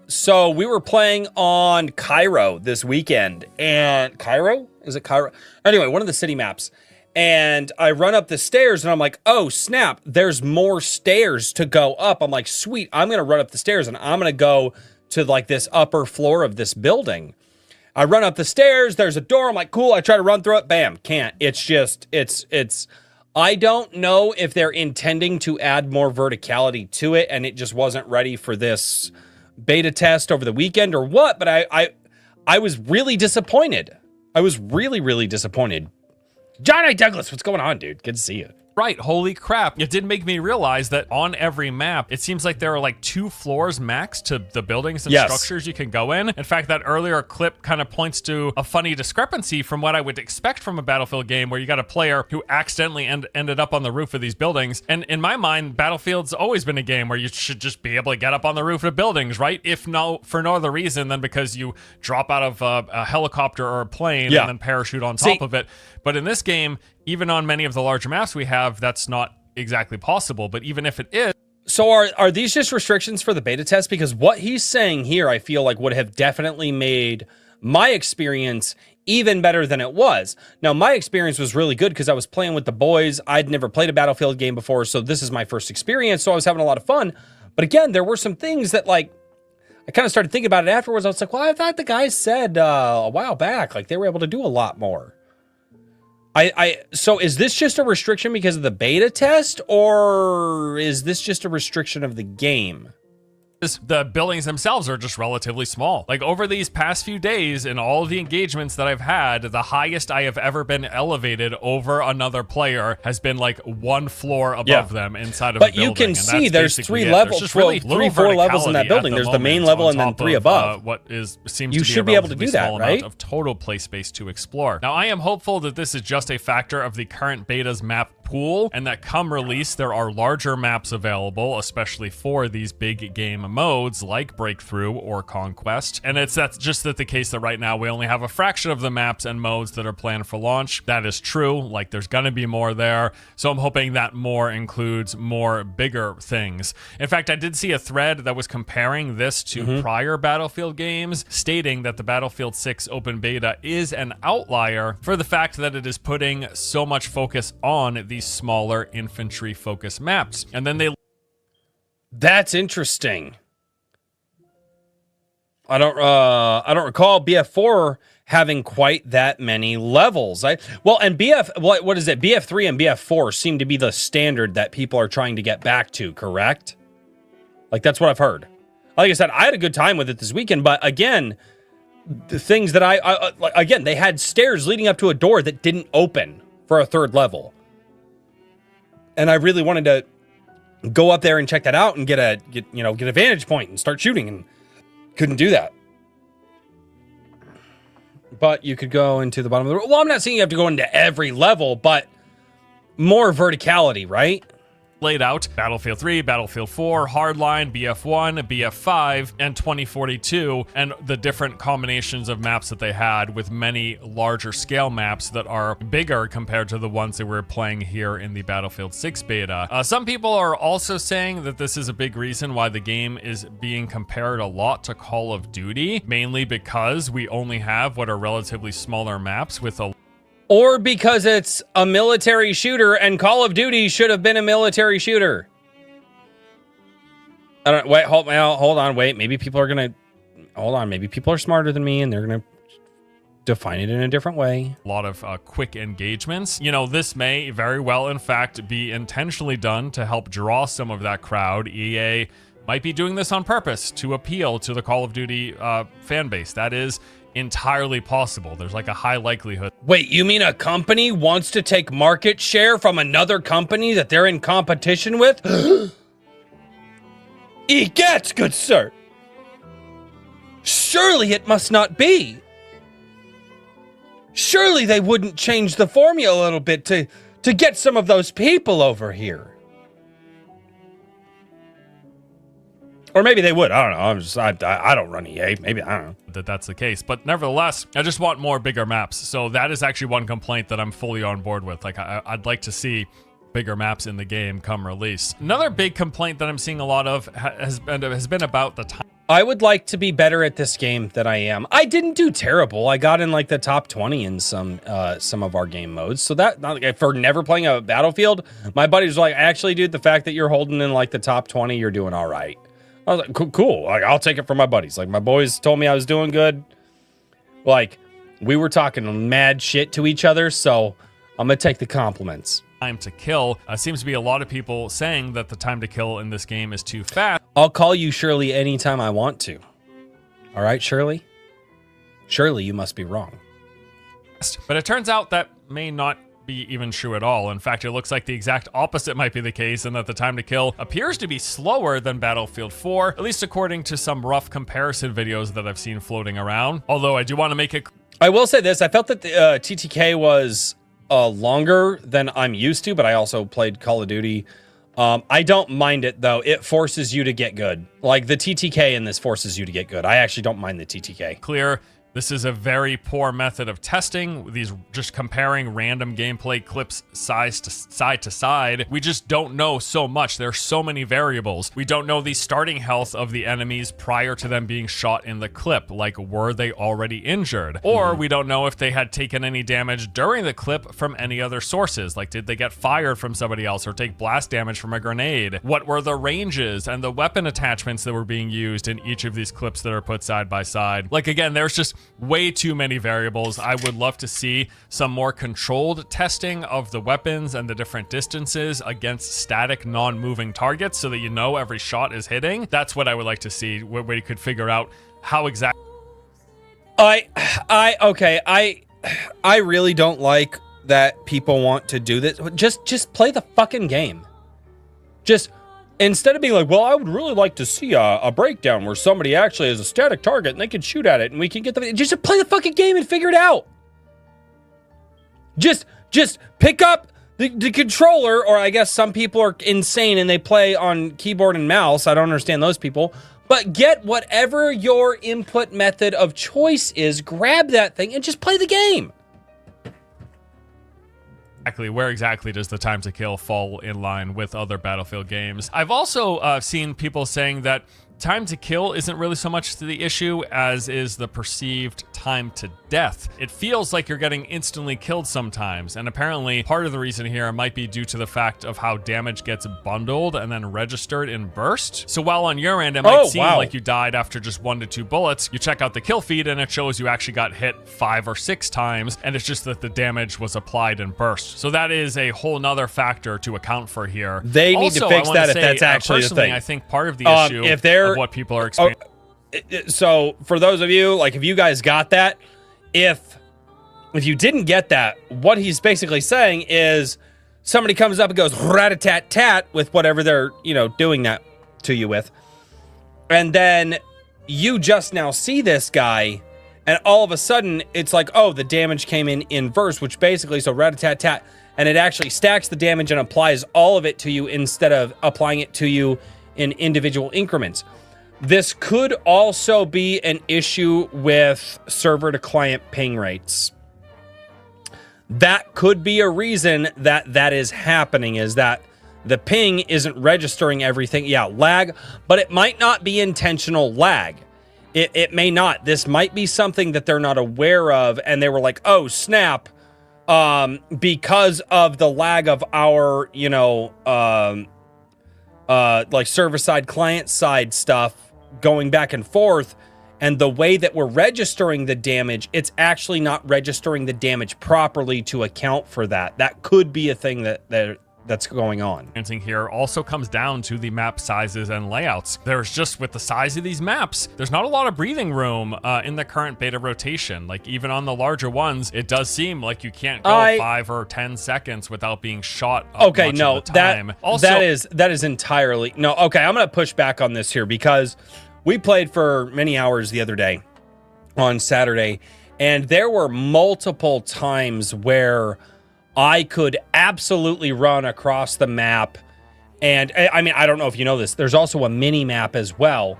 So we were playing on Cairo this weekend, and Cairo? Is it Cairo? Anyway, one of the city maps. And I run up the stairs and I'm like, oh snap, there's more stairs to go up. I'm like, sweet, I'm gonna run up the stairs and I'm gonna go to like this upper floor of this building. I run up the stairs, there's a door, I'm like, cool, I try to run through it, bam, can't. It's just, I don't know if they're intending to add more verticality to it and it just wasn't ready for this beta test over the weekend or what, but I was really disappointed. I was really disappointed. Johnny Douglas, what's going on, dude? Good to see you. Right, holy crap. It did make me realize that on every map, it seems like there are like 2 floors max to the buildings and structures you can go in. In fact, that earlier clip kind of points to a funny discrepancy from what I would expect from a Battlefield game where you got a player who accidentally ended up on the roof of these buildings. And in my mind, Battlefield's always been a game where you should just be able to get up on the roof of buildings, right? If for no other reason than because you drop out of a helicopter or a plane and then parachute on top of it. But in this game, even on many of the larger maps we have, that's not exactly possible. But even if it is. So are these just restrictions for the beta test? Because what he's saying here, I feel like would have definitely made my experience even better than it was. Now, my experience was really good because I was playing with the boys. I'd never played a Battlefield game before, so this is my first experience. So I was having a lot of fun. But again, there were some things that like, I kind of started thinking about it afterwards. I was like, well, I thought the guys said a while back, like they were able to do a lot more. So is this just a restriction because of the beta test, or is this just a restriction of the game? The buildings themselves are just relatively small. Like over these past few days in all of the engagements that I've had, the highest I have ever been elevated over another player has been like 1 floor above them inside of a building. But you can see there's 3 levels, really 3-4 levels in that building. There's the main level and then 3 above. What seems to be able to do that, right? Of total play space to explore. Now I am hopeful that this is just a factor of the current beta's map pool, and that come release, there are larger maps available, especially for these big game modes like Breakthrough or Conquest. And that's just the case that right now we only have a fraction of the maps and modes that are planned for launch. That is true. Like, there's gonna be more there. So I'm hoping that more includes more bigger things. In fact, I did see a thread that was comparing this to prior Battlefield games, stating that the Battlefield 6 open beta is an outlier for the fact that it is putting so much focus on these smaller infantry focused maps. And then they... That's interesting. I don't recall BF4 having quite that many levels. And what is it? BF3 and BF4 seem to be the standard that people are trying to get back to, correct? Like, that's what I've heard. Like I said, I had a good time with it this weekend, but again, the things that again, they had stairs leading up to a door that didn't open for a third level. And I really wanted to go up there and check that out and get a vantage point and start shooting, and couldn't do that. But you could go into the bottom of the... Well, I'm not saying you have to go into every level, but more verticality, right? Laid out Battlefield 3, Battlefield 4, Hardline, BF1, BF5, and 2042, and the different combinations of maps that they had, with many larger scale maps that are bigger compared to the ones that we're playing here in the Battlefield 6 beta. Some people are also saying that this is a big reason why the game is being compared a lot to Call of Duty, mainly because we only have what are relatively smaller maps with a... Or because it's a military shooter, and Call of Duty should have been a military shooter. I don't... Wait, hold on, wait. Maybe people are gonna... Hold on, maybe people are smarter than me, and they're gonna define it in a different way. A lot of quick engagements. You know, this may very well, in fact, be intentionally done to help draw some of that crowd. EA might be doing this on purpose to appeal to the Call of Duty fan base. That is entirely possible. There's like a high likelihood. Wait, you mean a company wants to take market share from another company that they're in competition with? Egad, good sir. Surely it must not be. Surely they wouldn't change the formula a little bit to get some of those people over here. Or maybe they would. I don't know. I don't run EA. Maybe, I don't know. That's the case. But nevertheless, I just want more bigger maps. So that is actually one complaint that I'm fully on board with. Like, I'd like to see bigger maps in the game come release. Another big complaint that I'm seeing a lot of has been about the time. I would like to be better at this game than I am. I didn't do terrible. I got in like the top 20 in some of our game modes. So that, not like, for never playing a Battlefield, my buddy was like, actually, dude, the fact that you're holding in like the top 20, you're doing all right. I was like, cool. Like, I'll take it from my buddies. Like, my boys told me I was doing good. Like, we were talking mad shit to each other, so I'm gonna take the compliments. Time to kill seems to be a lot of people saying that the time to kill in this game is too fast. I'll call you Shirley anytime I want to. All right, Shirley? Shirley, you must be wrong. But it turns out that may not be even true at all. In fact, it looks like the exact opposite might be the case, and that the time to kill appears to be slower than Battlefield 4, at least according to some rough comparison videos that I've seen floating around. Although I do want to make it... I will say this, I felt that the TTK was longer than I'm used to, but I also played Call of Duty. I don't mind it, though. It forces you to get good. Like, the TTK in this forces you to get good. I actually don't mind the TTK. Clear. This is a very poor method of testing. These just comparing random gameplay clips side to side. We just don't know so much. There are so many variables. We don't know the starting health of the enemies prior to them being shot in the clip. Like, were they already injured? Or we don't know if they had taken any damage during the clip from any other sources. Like, did they get fired from somebody else or take blast damage from a grenade? What were the ranges and the weapon attachments that were being used in each of these clips that are put side by side? Like, again, there's just way too many variables. I would love to see some more controlled testing of the weapons and the different distances against static non-moving targets so that you know every shot is hitting. That's what I would like to see, where you could figure out how exactly... I really don't like that people want to do this. Just play the fucking game. Just... Instead of being like, well, I would really like to see a breakdown where somebody actually has a static target and they can shoot at it and we can get the... Just play the fucking game and figure it out. Just pick up The controller, or I guess some people are insane and they play on keyboard and mouse. I don't understand those people. But get whatever your input method of choice is, grab that thing and just play the game. Exactly. Where exactly does the time to kill fall in line with other Battlefield games? I've also seen people saying that time to kill isn't really so much the issue as is the perceived time to death. It feels like you're getting instantly killed sometimes, and apparently part of the reason here might be due to the fact of how damage gets bundled and then registered in burst. So while on your end it might seem like you died after just 1 to 2 bullets, you check out the kill feed and it shows you actually got hit 5 or 6 times, and it's just that the damage was applied in burst. So that is a whole nother factor to account for here. They need to fix that if that's actually the thing. I think part of the issue of what people are experiencing. So for those of you, like if you guys got that, if you didn't get that, what he's basically saying is somebody comes up and goes rat-a-tat-tat with whatever they're, doing that to you with. And then you just now see this guy and all of a sudden it's like, oh, the damage came in inverse, which basically, so rat-a-tat-tat, and it actually stacks the damage and applies all of it to you instead of applying it to you in individual increments. This could also be an issue with server to client ping rates. That could be a reason that is happening, is that the ping isn't registering everything. Yeah, lag, but it might not be intentional lag. It may not. This might be something that they're not aware of, and they were like, oh, snap, because of the lag of our, like server-side, client-side stuff, going back and forth, and the way that we're registering the damage, it's actually not registering the damage properly to account for that. That could be a thing that's going on. Here also comes down to the map sizes and layouts. There's just, with the size of these maps, there's not a lot of breathing room in the current beta rotation. Like even on the larger ones, it does seem like you can't go 5 or 10 seconds without being shot. Okay, no, of the time. That is entirely no. Okay, I'm gonna push back on this here because we played for many hours the other day on Saturday, and there were multiple times where I could absolutely run across the map. And I mean, I don't know if you know this, there's also a mini map as well,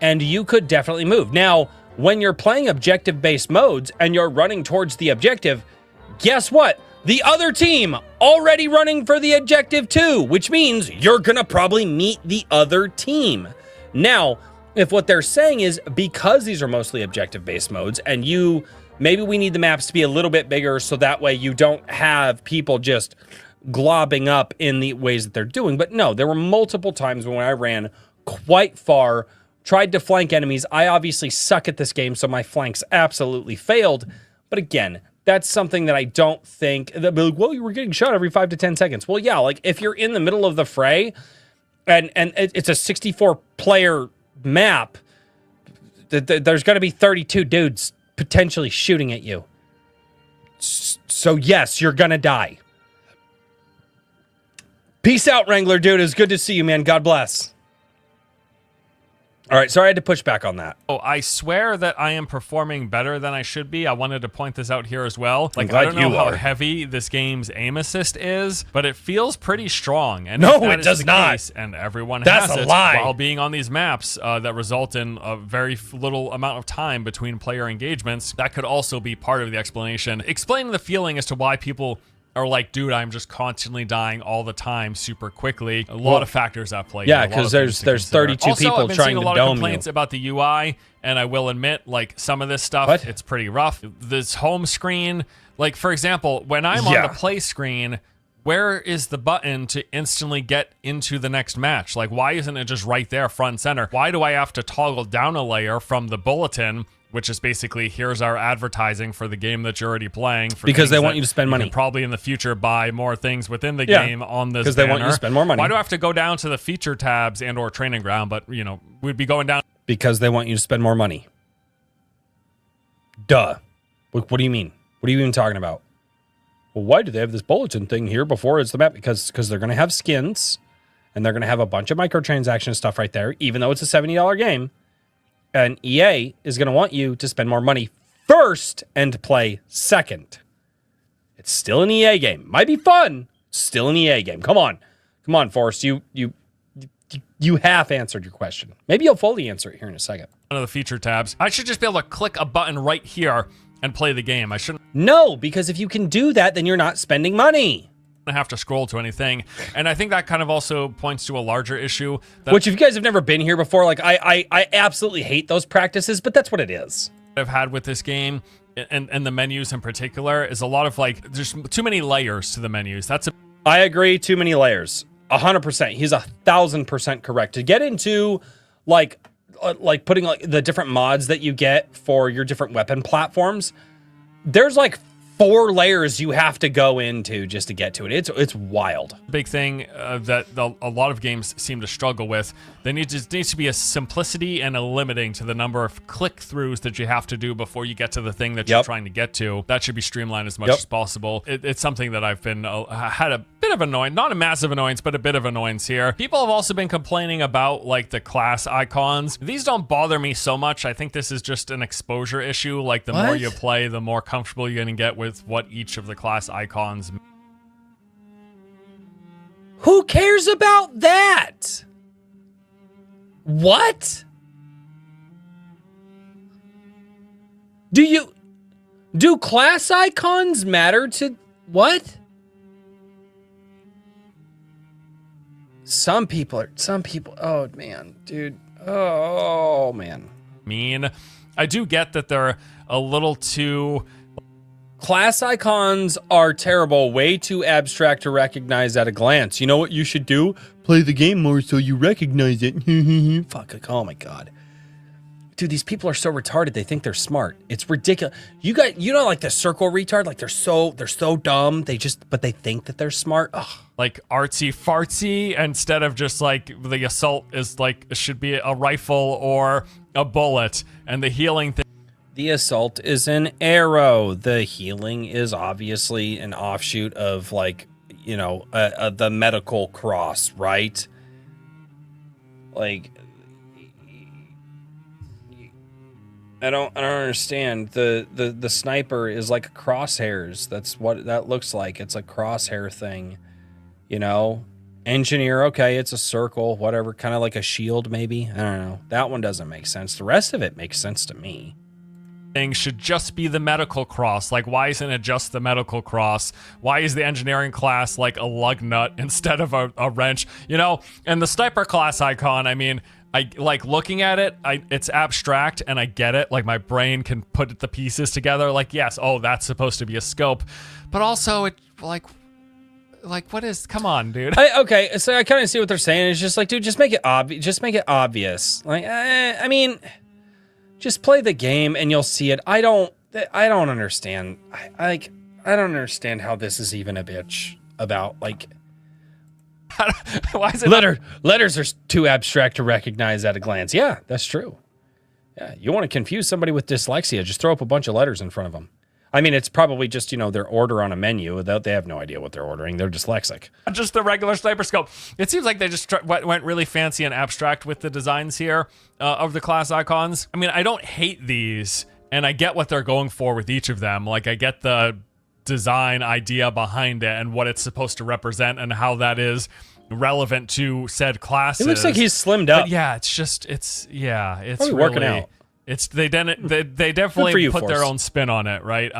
and you could definitely move. Now, when you're playing objective-based modes and you're running towards the objective, guess what? The other team already running for the objective too, which means you're gonna probably meet the other team. Now, if what they're saying is because these are mostly objective-based modes and maybe we need the maps to be a little bit bigger so that way you don't have people just globbing up in the ways that they're doing. But no, there were multiple times when I ran quite far, tried to flank enemies. I obviously suck at this game, so my flanks absolutely failed. But again, that's something that I don't think, well, you were getting shot every 5 to 10 seconds. Well, yeah, like if you're in the middle of the fray and it's a 64-player map, there's going to be 32 dudes potentially shooting at you. So yes, you're gonna die. Peace out, Wrangler dude. It's good to see you, man. God bless. All right, sorry I had to push back on that. Oh, I swear that I am performing better than I should be. I wanted to point this out here as well. Like, I don't know how heavy this game's aim assist is, but it feels pretty strong. And no, it does not. Case, and everyone has it while being on these maps that result in a very little amount of time between player engagements. That could also be part of the explanation. Explaining the feeling as to why people are like, dude, I'm just constantly dying all the time super quickly. A lot of factors at play. Yeah, because there's 32 also, people I've been trying seeing to a lot dome of complaints you. about the UI, and I will admit, like, some of this stuff, it's pretty rough. This home screen, like, for example, when I'm on the play screen, where is the button to instantly get into the next match? Like, why isn't it just right there, front and center? Why do I have to toggle down a layer from the bulletin, which is basically, here's our advertising for the game that you're already playing. Because they want you to spend money. Probably in the future buy more things within the game on this banner. Because they want you to spend more money. Why do I have to go down to the feature tabs and or training ground? But, we'd be going down. Because they want you to spend more money. Duh. What do you mean? What are you even talking about? Well, why do they have this bulletin thing here before it's the map? Because they're going to have skins, and they're going to have a bunch of microtransaction stuff right there, even though it's a $70 game. And EA is going to want you to spend more money first and play second. It's still an EA game. Might be fun, Still an EA game. Come on, Forrest. You half answered your question. Maybe you'll fully answer it here in a second. One of the feature tabs. I should just be able to click a button right here and play the game. I shouldn't. No, because if you can do that, then you're not spending money. Have to scroll to anything, and I think that kind of also points to a larger issue. Which, if you guys have never been here before, like I absolutely hate those practices, but that's what it is. I've had with this game, and the menus in particular, is a lot of like there's too many layers to the menus. I agree. Too many layers. 100%. He's 1,000% correct. To get into like putting like the different mods that you get for your different weapon platforms, there's like 4 layers you have to go into just to get to it. It's wild. Big thing that a lot of games seem to struggle with. There needs to be a simplicity and a limiting to the number of click-throughs that you have to do before you get to the thing that you're trying to get to. That should be streamlined as much as possible. It's something that I've been had a bit of annoyance, not a massive annoyance, but a bit of annoyance here. People have also been complaining about like the class icons. These don't bother me so much. I think this is just an exposure issue. Like the more you play, the more comfortable you're gonna get with what each of the class icons. Who cares about that? What? Do class icons matter to what? Some people, oh man, dude. Oh man. I do get that they're a little too. Class icons are terrible, way too abstract to recognize at a glance. You know what you should do? Play the game more so you recognize it. Fuck, oh my god. Dude, these people are so retarded, they think they're smart. It's ridiculous. You know like the circle retard? Like they're so dumb, but they think that they're smart. Ugh. Like artsy fartsy instead of just like the assault is like, it should be a rifle or a bullet, and the healing thing. The assault is an arrow. The healing is obviously an offshoot of like, you know, the medical cross, right? Like, I don't understand. The sniper is like crosshairs. That's what that looks like. It's a crosshair thing, you know. Engineer, okay, it's a circle, whatever, kind of like a shield maybe. I don't know. That one doesn't make sense. The rest of it makes sense to me. Should just be the medical cross. Like, why isn't it just the medical cross? Why is the engineering class like a lug nut instead of a wrench? You know, and the sniper class icon, I mean, I like looking at it, it's abstract and I get it. Like my brain can put the pieces together. Like, yes, oh, that's supposed to be a scope. But also it like what is, come on, dude. Okay, so I kind of see what they're saying. It's just like, dude, just make it obvious. Just make it obvious. Like, I mean, just play the game and you'll see it. I don't understand. I don't understand how this is even a bitch about like. Why is it letters are too abstract to recognize at a glance. Yeah, that's true. Yeah, you want to confuse somebody with dyslexia? Just throw up a bunch of letters in front of them. I mean, it's probably just, you know, their order on a menu. They have no idea what they're ordering. They're dyslexic. Just the regular sniper scope. It seems like they just went really fancy and abstract with the designs here of the class icons. I mean, I don't hate these, and I get what they're going for with each of them. Like, I get the design idea behind it and what it's supposed to represent and how that is relevant to said classes. It looks like he's slimmed up. But yeah, it's probably really working out. They definitely put their own spin on it, right?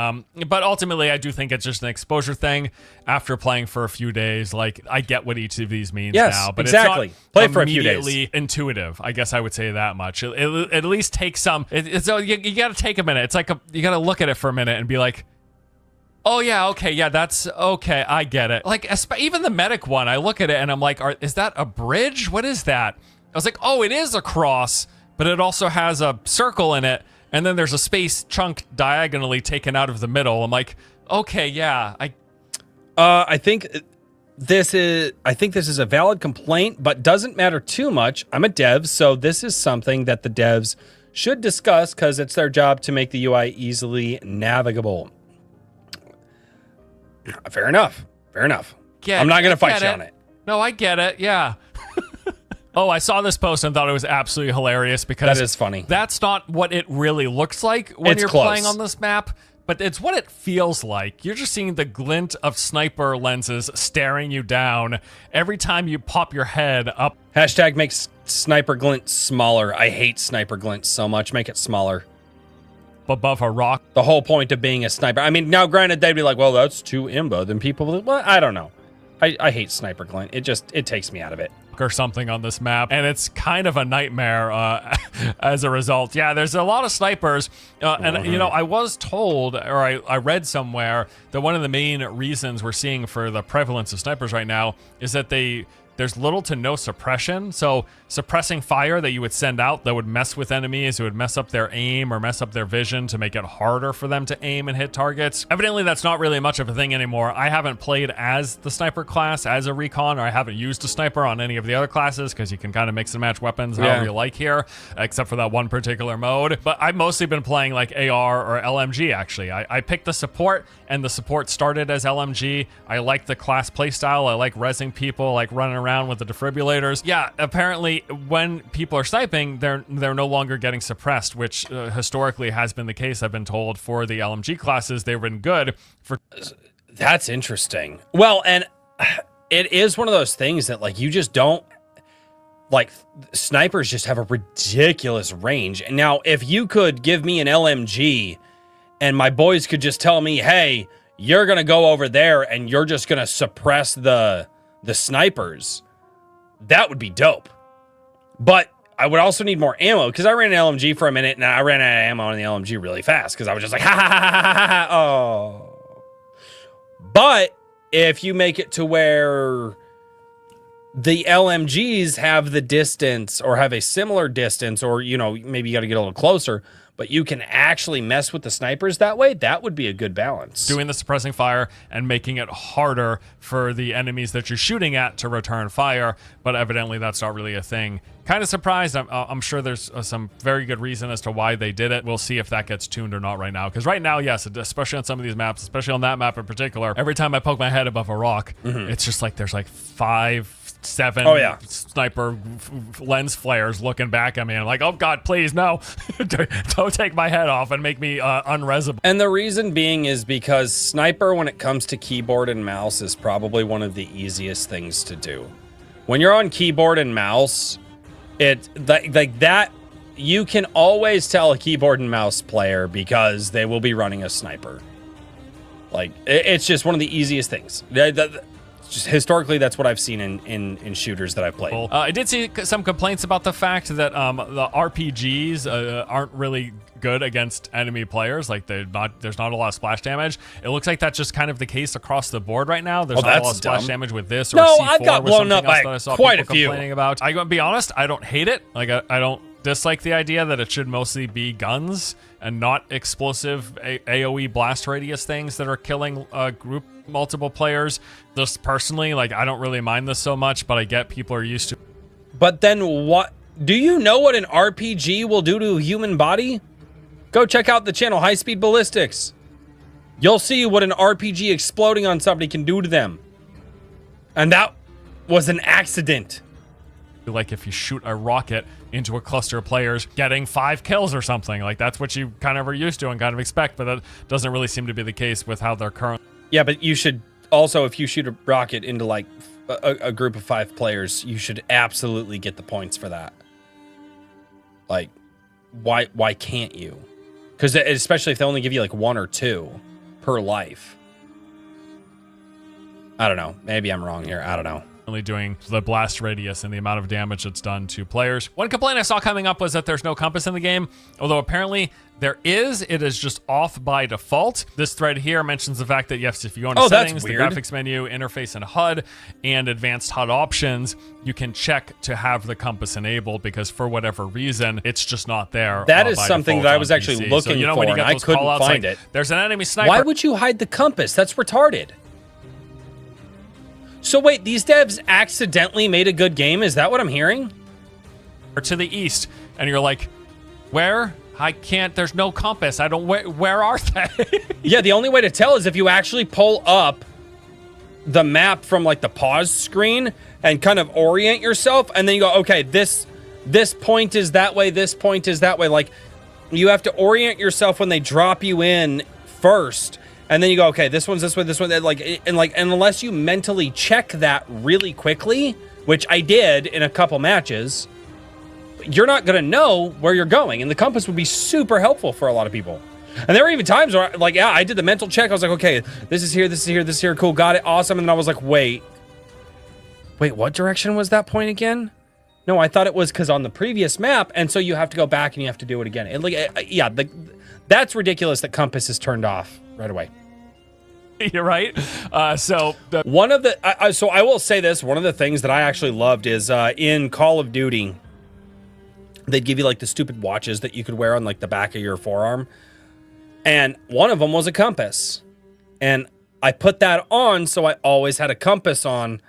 But ultimately, I do think it's just an exposure thing. After playing for a few days, like I get what each of these means now, but exactly. It's not play for a few days. Immediately intuitive. I guess I would say that much. It at least take some. You got to take a minute. It's like you got to look at it for a minute and be like, oh yeah, okay, yeah, that's okay. I get it. Like even the medic one, I look at it and I'm like, is that a bridge? What is that? I was like, oh, it is a cross. But it also has a circle in it, and then there's a space chunk diagonally taken out of the middle. I'm like, okay, yeah. I think this is a valid complaint, but doesn't matter too much. I'm a dev, so this is something that the devs should discuss because it's their job to make the UI easily navigable. Fair enough. I'm not going to fight you on it. No, I get it. Yeah. Oh, I saw this post and thought it was absolutely hilarious because that is funny. That's not what it really looks like when you're playing on this map. but it's what it feels like. You're just seeing the glint of sniper lenses staring you down every time you pop your head up. Hashtag makes sniper glint smaller. I hate sniper glint so much. Make it smaller. Above a rock. The whole point of being a sniper. I mean, now granted, they'd be like, well, that's too imbo. Then people, well, I don't know. I hate sniper glint. It takes me out of it. Or something on this map, and it's kind of a nightmare as a result. Yeah, there's a lot of snipers, and you know, I was told, or I read somewhere, that one of the main reasons we're seeing for the prevalence of snipers right now is that there's little to no suppression. So suppressing fire that you would send out that would mess with enemies, it would mess up their aim or mess up their vision to make it harder for them to aim and hit targets. Evidently, that's not really much of a thing anymore. I haven't played as the sniper class, as a recon, or I haven't used a sniper on any of the other classes because you can kind of mix and match weapons however you like here, except for that one particular mode. But I've mostly been playing like AR or LMG, actually. I picked the support, and the support started as LMG. I like the class playstyle. I like rezzing people, like running around with the defibrillators. Yeah, apparently when people are sniping, they're no longer getting suppressed, which historically has been the case, I've been told, for the LMG classes. They've been good for... That's interesting. Well, and it is one of those things that, like, you just don't... Like, snipers just have a ridiculous range. And now, if you could give me an LMG and my boys could just tell me, hey, you're going to go over there and you're just going to suppress the snipers, that would be dope. But I would also need more ammo, because I ran an LMG for a minute and I ran out of ammo on the LMG really fast because I was just like, ha ha ha ha ha ha. Oh. But if you make it to where the LMGs have the distance or have a similar distance, or, you know, maybe you got to get a little closer, but you can actually mess with the snipers that way, that would be a good balance. Doing the suppressing fire and making it harder for the enemies that you're shooting at to return fire, but evidently that's not really a thing. Kind of surprised. I'm sure there's some very good reason as to why they did it. We'll see if that gets tuned or not right now. Because right now, yes, especially on some of these maps, especially on that map in particular, every time I poke my head above a rock, it's just like there's like 5-7 sniper lens flares looking back at me. And I'm like, oh God, please, no. Don't take my head off and make me unresable. And the reason being is because sniper, when it comes to keyboard and mouse, is probably one of the easiest things to do. When you're on keyboard and mouse, like that, you can always tell a keyboard and mouse player because they will be running a sniper. Like, it's just one of the easiest things. Just historically, that's what I've seen in shooters that I've played. I did see some complaints about the fact that the RPGs aren't really good against enemy players. Like, there's not a lot of splash damage. It looks like that's just kind of the case across the board right now. There's not a lot of splash damage with this. Or no, C4 I've got blown up by quite a few. Complaining about. I'm gonna be honest, I don't hate it. Like, I don't dislike the idea that it should mostly be guns and not explosive AoE blast radius things that are killing group multiple players. Just personally, like, I don't really mind this so much, but I get people are used to. But then what? Do you know what an RPG will do to a human body? Go check out the channel, High Speed Ballistics. You'll see what an RPG exploding on somebody can do to them. And that was an accident. Like, if you shoot a rocket into a cluster of players, getting 5 kills or something. Like, that's what you kind of are used to and kind of expect, but that doesn't really seem to be the case with how they're currently. Yeah, but you should also, if you shoot a rocket into like a group of 5 players, you should absolutely get the points for that. Like, why can't you? Because especially if they only give you like 1 or 2 per life. I don't know. Maybe I'm wrong here. I don't know. Doing the blast radius and the amount of damage it's done to players. One complaint I saw coming up was that there's no compass in the game, although apparently there is. It is just off by default. This thread here mentions the fact that, yes, if you go into settings, the graphics menu, interface and HUD, and advanced HUD options, you can check to have the compass enabled, because for whatever reason, it's just not there. That is something that I was actually looking for, when you and I couldn't find it. There's an enemy sniper. Why would you hide the compass? That's retarded. So wait, these devs accidentally made a good game? Is that what I'm hearing? Or to the east, and you're like, where? I can't, there's no compass. I don't, where are they? Yeah, the only way to tell is if you actually pull up the map from like the pause screen and kind of orient yourself, and then you go, okay, this point is that way, this point is that way. Like, you have to orient yourself when they drop you in first, and then you go, okay, this one's this way, this one, and unless you mentally check that really quickly, which I did in a couple matches, you're not going to know where you're going. And the compass would be super helpful for a lot of people. And there were even times where, like, yeah, I did the mental check. I was like, okay, this is here, this is here, this is here. Cool, got it, awesome. And then I was like, wait, what direction was that point again? No, I thought it was because on the previous map. And so you have to go back and you have to do it again. And yeah, that's ridiculous that compass is turned off right away. You're right. So I will say this. One of the things that I actually loved is in Call of Duty, they'd give you like the stupid watches that you could wear on like the back of your forearm. And one of them was a compass. And I put that on, so I always had a compass on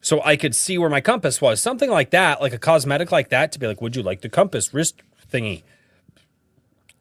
so I could see where my compass was. Something like that, like a cosmetic like that, to be like, would you like the compass wrist thingy?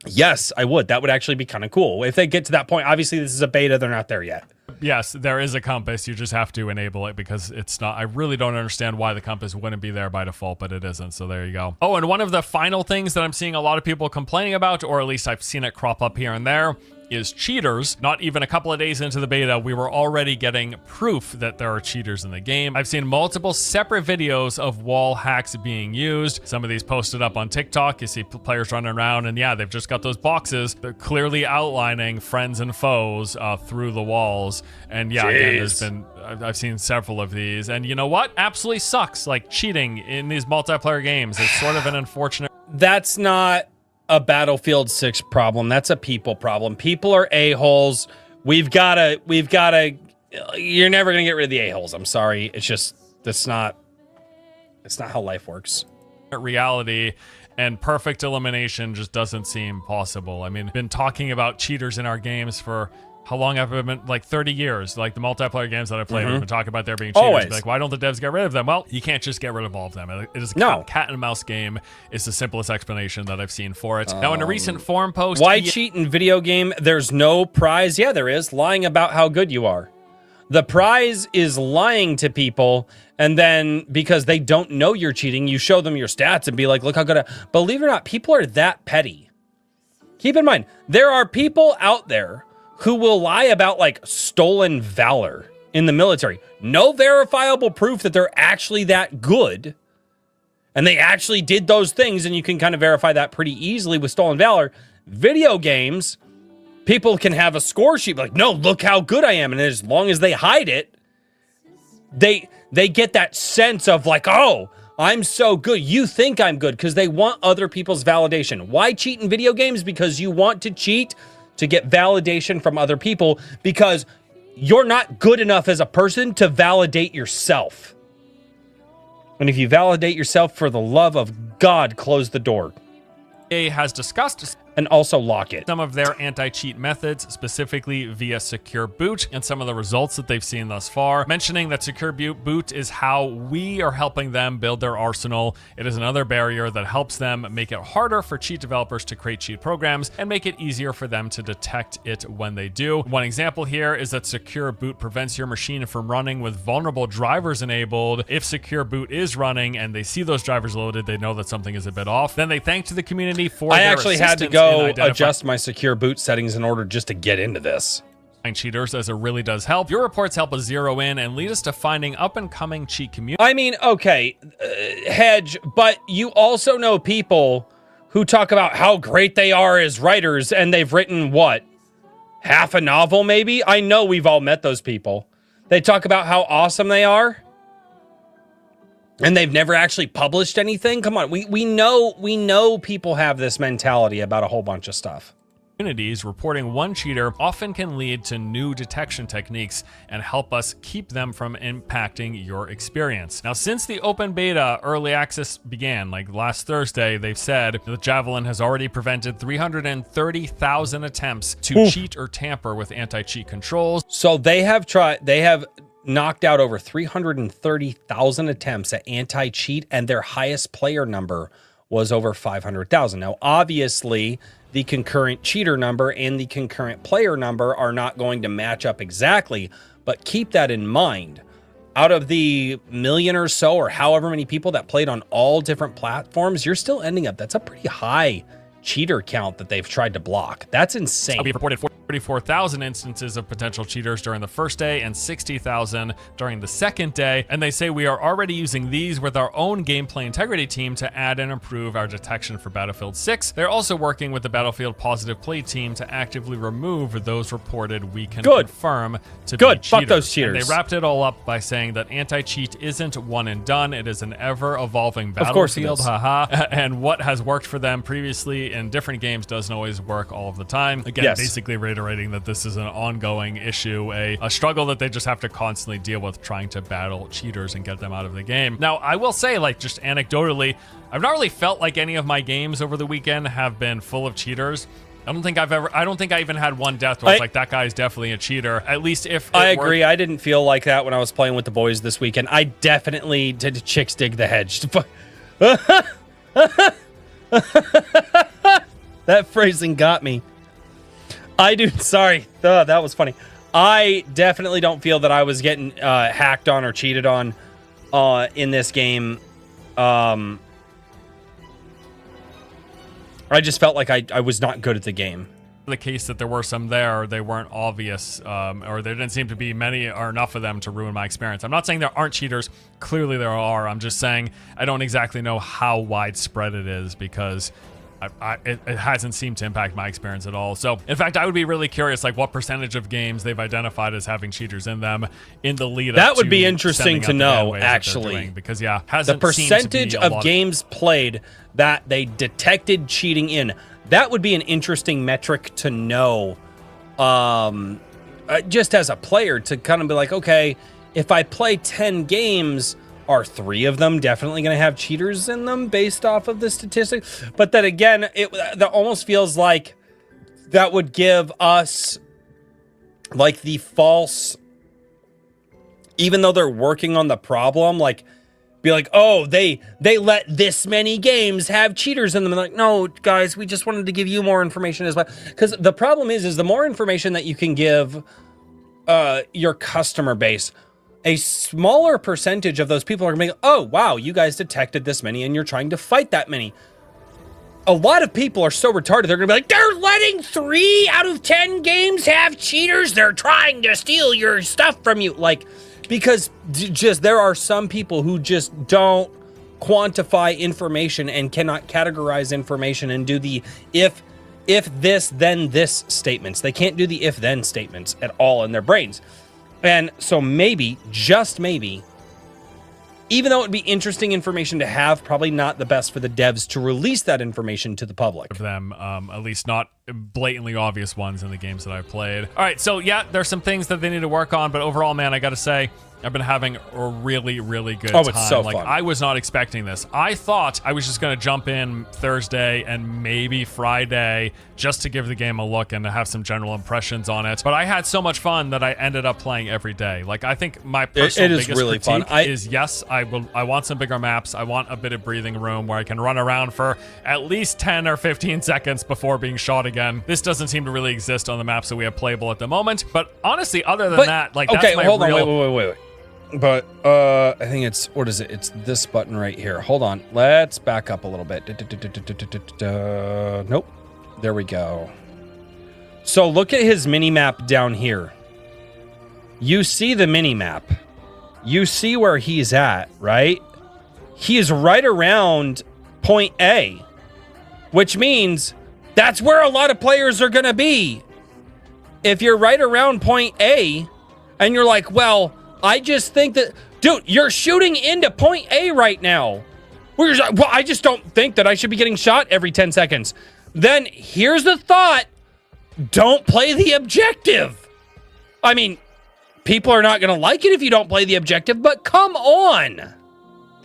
Yes, I would. That would actually be kind of cool. If they get to that point, obviously this is a beta, they're not there yet. Yes, there is a compass. You just have to enable it because it's not. I really don't understand why the compass wouldn't be there by default, but it isn't. So there you go. Oh, and one of the final things that I'm seeing a lot of people complaining about, or at least I've seen it crop up here and there, is cheaters. Not even a couple of days into the beta, we were already getting proof that there are cheaters in the game. I've seen multiple separate videos of wall hacks being used. Some of these posted up on TikTok. You see players running around, and yeah, they've just got those boxes that are clearly outlining friends and foes through the walls. And yeah, again, I've seen several of these. And you know what? Absolutely sucks. Like, cheating in these multiplayer games is sort of an unfortunate. That's not a Battlefield 6 problem. That's a people problem. People are a-holes. We've gotta, you're never gonna get rid of the a-holes. I'm sorry. It's not how life works. Reality and perfect elimination just doesn't seem possible. I mean, I've been talking about cheaters in our games for how long have I been? Like 30 years. Like the multiplayer games that I've played, we've been talking about there being cheaters. Always. Like, why don't the devs get rid of them? Well, you can't just get rid of all of them. It is a cat and mouse game. It's the simplest explanation that I've seen for it. Now, in a recent forum post, why cheat in video game? There's no prize. Yeah, there is. Lying about how good you are. The prize is lying to people, and then because they don't know you're cheating, you show them your stats and be like, look how good believe it or not, people are that petty. Keep in mind, there are people out there who will lie about like stolen valor in the military. No verifiable proof that they're actually that good. And they actually did those things, and you can kind of verify that pretty easily with stolen valor. Video games, people can have a score sheet like, no, look how good I am. And as long as they hide it, they get that sense of like, oh, I'm so good. You think I'm good, because they want other people's validation. Why cheat in video games? Because you want to cheat to get validation from other people, because you're not good enough as a person to validate yourself. And if you validate yourself, for the love of God, close the door. Has discussed and also lock it. Some of their anti-cheat methods, specifically via Secure Boot, and some of the results that they've seen thus far, mentioning that Secure Boot is how we are helping them build their arsenal. It is another barrier that helps them make it harder for cheat developers to create cheat programs and make it easier for them to detect it when they do. One example here is that Secure Boot prevents your machine from running with vulnerable drivers enabled. If Secure Boot is running and they see those drivers loaded, they know that something is a bit off. Then they thank to the community for I actually had to go adjust my Secure Boot settings in order just to get into this. Cheaters, as it really does help. Your reports help us zero in and lead us to finding up-and-coming cheat community. I mean, okay, Hedge, but you also know people who talk about how great they are as writers, and they've written, what, half a novel maybe? I know we've all met those people. They talk about how awesome they are, and they've never actually published anything. Come on, we know people have this mentality about a whole bunch of stuff. Communities reporting one cheater often can lead to new detection techniques and help us keep them from impacting your experience. Now, since the open beta early access began, like last Thursday, they've said that Javelin has already prevented 330,000 attempts to cheat or tamper with anti-cheat controls. So they have knocked out over 330,000 attempts at anti-cheat, and their highest player number was over 500,000. Now, obviously, the concurrent cheater number and the concurrent player number are not going to match up exactly, but keep that in mind. Out of the million or so, or however many people that played on all different platforms, you're still ending up, that's a pretty high cheater count that they've tried to block. That's insane. Be reported 34,000 instances of potential cheaters during the first day and 60,000 during the second day. And they say we are already using these with our own gameplay integrity team to add and improve our detection for Battlefield 6. They're also working with the Battlefield Positive Play team to actively remove those reported we can confirm to be cheaters. Fuck those cheaters. And they wrapped it all up by saying that anti-cheat isn't one and done. It is an ever-evolving battlefield, haha. And what has worked for them previously in different games doesn't always work all of the time. Again, basically reiterating that this is an ongoing issue, a struggle that they just have to constantly deal with, trying to battle cheaters and get them out of the game. Now, I will say, like, just anecdotally, I've not really felt like any of my games over the weekend have been full of cheaters. I don't think I even had one death where I was like, that guy is definitely a cheater. At least if I agree. I didn't feel like that when I was playing with the boys this weekend. I definitely did chicks dig the hedge. That phrasing got me. Sorry. That was funny. I definitely don't feel that I was getting hacked on or cheated on in this game. I just felt like I was not good at the game. The case that there were some there, they weren't obvious, or there didn't seem to be many or enough of them to ruin my experience. I'm not saying there aren't cheaters. Clearly there are. I'm just saying I don't exactly know how widespread it is, because it hasn't seemed to impact my experience at all. So, in fact, I would be really curious, like, what percentage of games they've identified as having cheaters in them in the lead up to that would be interesting to know, actually. Because, hasn't the percentage of games played that they detected cheating in. That would be an interesting metric to know, just as a player, to kind of be like, okay, if I play 10 games, are 3 of them definitely going to have cheaters in them based off of the statistic? But then again, that almost feels like that would give us like the false, even though they're working on the problem, like be like, oh, they let this many games have cheaters in them. And like, no, guys, we just wanted to give you more information as well. Because the problem is the more information that you can give your customer base, a smaller percentage of those people are going to be, oh, wow, you guys detected this many and you're trying to fight that many. A lot of people are so retarded, they're going to be like, they're letting 3 out of 10 games have cheaters. They're trying to steal your stuff from you. Like, because just there are some people who just don't quantify information and cannot categorize information and do the if this, then this statements. They can't do the if then statements at all in their brains. And so maybe, just maybe, even though it would be interesting information to have, probably not the best for the devs to release that information to the public. Of them, at least not blatantly obvious ones in the games that I've played. All right, so yeah, there's some things that they need to work on, but overall, man, I gotta say, I've been having a really, really good time. It's so fun. I was not expecting this. I thought I was just going to jump in Thursday and maybe Friday just to give the game a look and to have some general impressions on it. But I had so much fun that I ended up playing every day. Like, I think my personal biggest really critique is, yes, I want some bigger maps. I want a bit of breathing room where I can run around for at least 10 or 15 seconds before being shot again. This doesn't seem to really exist on the maps that we have playable at the moment. But honestly, other than that, like, okay, that's my hold real... on, wait. But I think it's, what is it? It's this button right here. Hold on. Let's back up a little bit. Nope. There we go. So look at his mini map down here. You see the mini map. You see where he's at, right? He is right around point A, which means that's where a lot of players are going to be. If you're right around point A and you're like, well, I just think that, dude, you're shooting into point A right now. Well, I just don't think that I should be getting shot every 10 seconds. Then here's the thought. Don't play the objective. I mean, people are not going to like it if you don't play the objective, but come on.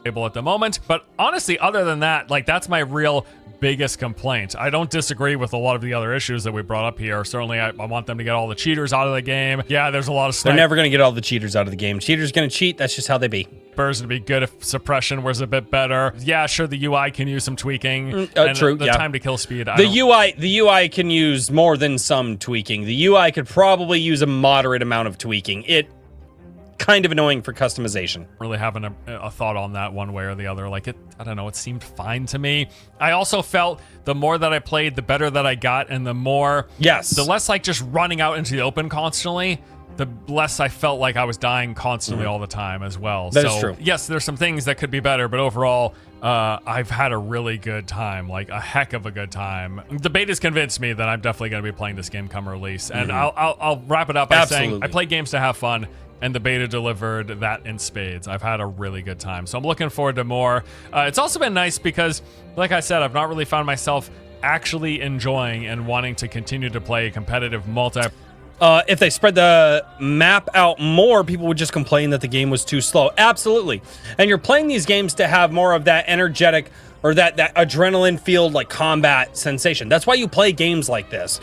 At the moment. But honestly, other than that, like, that's my real biggest complaint. I don't disagree with a lot of the other issues that we brought up here. Certainly, I want them to get all the cheaters out of the game. Yeah, there's a lot of... They're never going to get all the cheaters out of the game. Cheaters going to cheat. That's just how they be. It'd be good if suppression was a bit better. Yeah, sure, the UI can use some tweaking. True, the time to kill speed. The UI can use more than some tweaking. The UI could probably use a moderate amount of tweaking. kind of annoying for customization. Really having a thought on that one way or the other. Like, I don't know, it seemed fine to me. I also felt the more that I played, the better that I got, and the less like just running out into the open constantly, the less I felt like I was dying constantly all the time as well. That is true. Yes, there's some things that could be better, but overall, I've had a really good time, like a heck of a good time. The beta's convinced me that I'm definitely going to be playing this game come release, and I'll wrap it up by saying I play games to have fun, and the beta delivered that in spades. I've had a really good time, so I'm looking forward to more. It's also been nice because, like I said, I've not really found myself actually enjoying and wanting to continue to play competitive if they spread the map out more, people would just complain that the game was too slow. Absolutely. And you're playing these games to have more of that energetic or that adrenaline-filled like combat sensation. That's why you play games like this.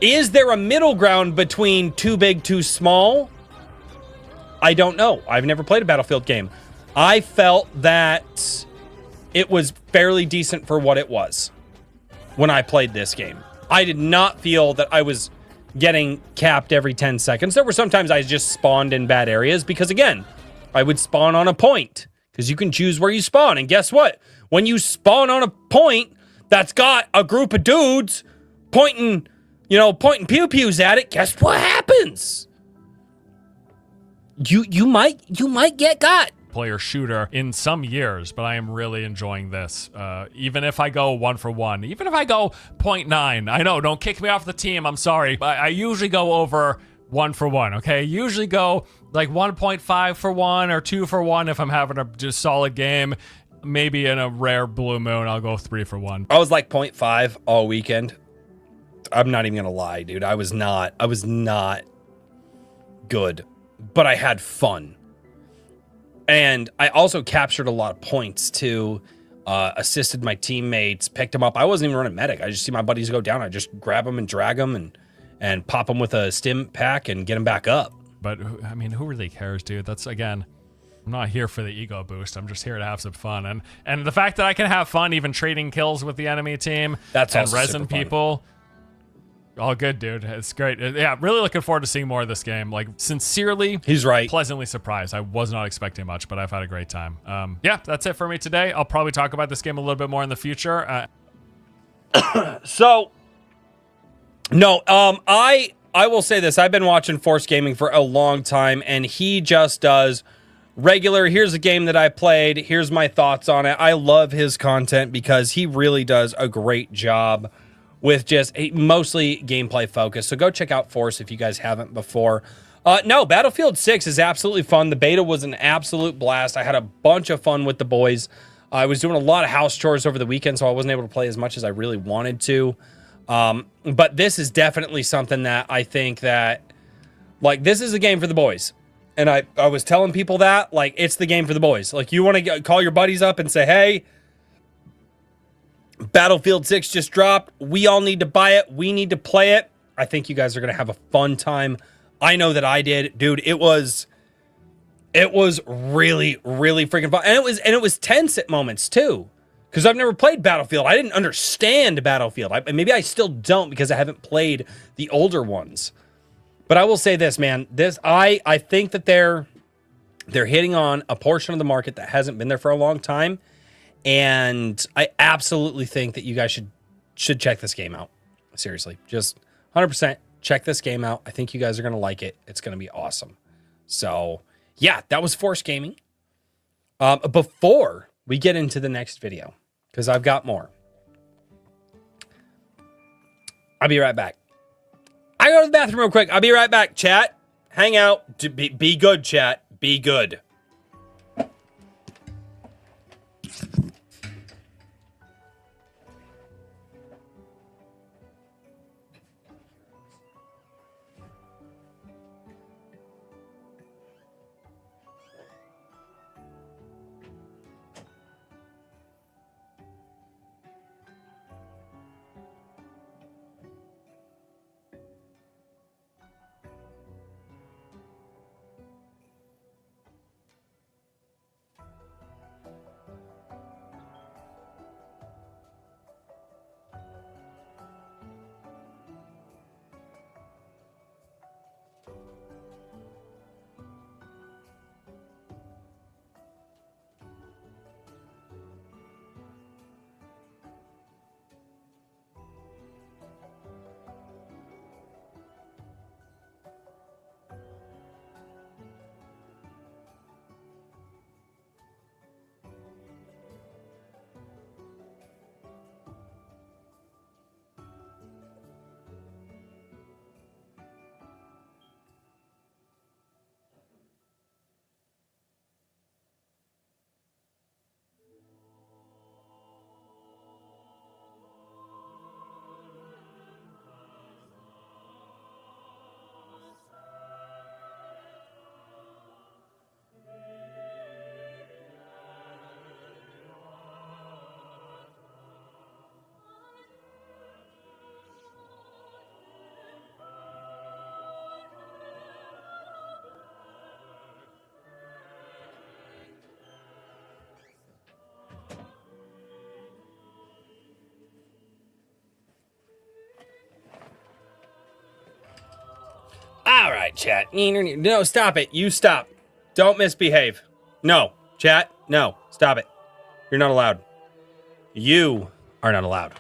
Is there a middle ground between too big, too small? I don't know. I've never played a Battlefield game. I felt that it was fairly decent for what it was when I played this game. I did not feel that I was getting capped every 10 seconds. There were sometimes I just spawned in bad areas because, again, I would spawn on a point because you can choose where you spawn. And guess what? When you spawn on a point that's got a group of dudes pointing pew-pews at it, guess what happens? You might get got. Player shooter in some years, but I am really enjoying this. Even if I go 1 for 1, even if I go 0.9, I know, don't kick me off the team, I'm sorry, but I usually go over 1 for 1, okay? Usually go like 1.5 for 1 or 2 for 1 if I'm having a just solid game. Maybe in a rare blue moon, I'll go 3 for 1. I was like 0.5 all weekend. I'm not even gonna lie, dude. I was not good, but I had fun. And I also captured a lot of points too, assisted my teammates, picked them up. I wasn't even running medic. I just see my buddies go down. I just grab them and drag them and pop them with a stim pack and get them back up. But I mean, who really cares, dude? That's, again, I'm not here for the ego boost. I'm just here to have some fun. And the fact that I can have fun even trading kills with the enemy team and resin people. All good, dude. It's great. Yeah, really looking forward to seeing more of this game. Like, sincerely, he's right. Pleasantly surprised. I was not expecting much, but I've had a great time. Yeah, that's it for me today. I'll probably talk about this game a little bit more in the future. So, no, I will say this. I've been watching Force Gaming for a long time, and he just does regular, here's a game that I played, here's my thoughts on it. I love his content because he really does a great job with just mostly gameplay focus. So go check out Force if you guys haven't before. No, Battlefield 6 is absolutely fun. The beta was an absolute blast. I had a bunch of fun with the boys. I was doing a lot of house chores over the weekend, so I wasn't able to play as much as I really wanted to. But this is definitely something that I think that, like, this is a game for the boys. And I was telling people that, like, it's the game for the boys. Like, you want to call your buddies up and say, hey, Battlefield 6 just dropped. We all need to buy it. We need to play it. I think you guys are going to have a fun time. I know that I did. Dude, it was really, really freaking fun. And it was tense at moments, too. Because I've never played Battlefield. I didn't understand Battlefield. Maybe I still don't because I haven't played the older ones. But I will say this, man. I think that they're hitting on a portion of the market that hasn't been there for a long time. And I absolutely think that you guys should check this game out. Seriously, just 100% check this game out. I think you guys are going to like it. It's going to be awesome. So, yeah, that was Force Gaming. Before we get into the next video, because I've got more, I'll be right back. I go to the bathroom real quick. I'll be right back, chat. Hang out. Be good, chat. Be good. chat. No, stop it. You stop. Don't misbehave. No, chat. No, stop it. You're not allowed. You are not allowed.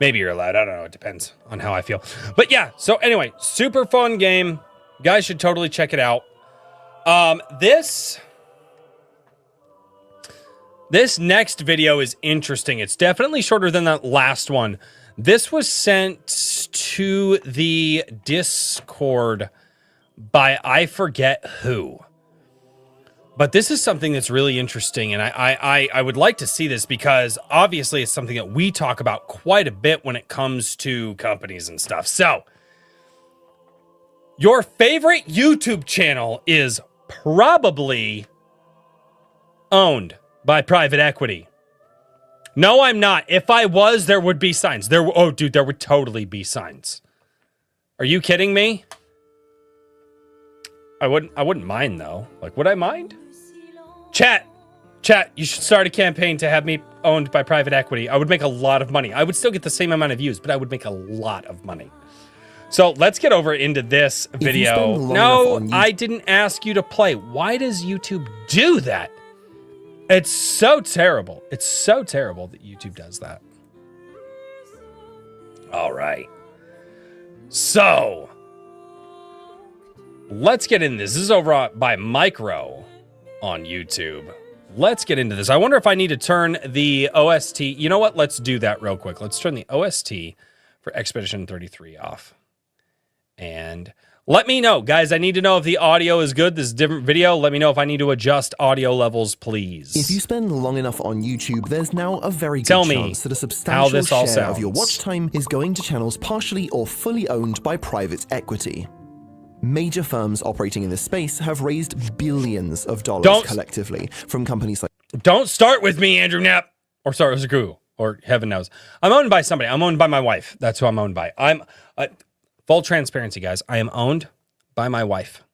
Maybe you're allowed. I don't know. It depends on how I feel. But yeah, so anyway, super fun game. You guys should totally check it out. This next video is interesting. It's definitely shorter than that last one. This was sent to the Discord by I forget who. But this is something that's really interesting, and I would like to see this because obviously it's something that we talk about quite a bit when it comes to companies and stuff. So, your favorite YouTube channel is probably owned by private equity. No, I'm not. If I was, there would be signs. There would totally be signs. Are you kidding me? I wouldn't mind though. Like, would I mind? Chat, you should start a campaign to have me owned by private equity. I would make a lot of money. I would still get the same amount of views, but I would make a lot of money. So let's get over into this video. No, I didn't ask you to play. Why does YouTube do that? It's so terrible. It's so terrible that YouTube does that. All right. So let's get in this. This is over by Micro on YouTube. Let's get into this. I wonder if I need to turn the OST. You know what? Let's do that real quick. Let's turn the OST for Expedition 33 off. And let me know, guys. I need to know if the audio is good. This is a different video. Let me know if I need to adjust audio levels, please. If you spend long enough on YouTube, there's now a very good chance that a substantial share of your watch time is going to channels partially or fully owned by private equity. Major firms operating in this space have raised billions of dollars collectively from companies like... Don't start with me, Andrew Knapp. Or sorry, Zaku. Or heaven knows. I'm owned by somebody. I'm owned by my wife. That's who I'm owned by. Full transparency, guys. I am owned by my wife.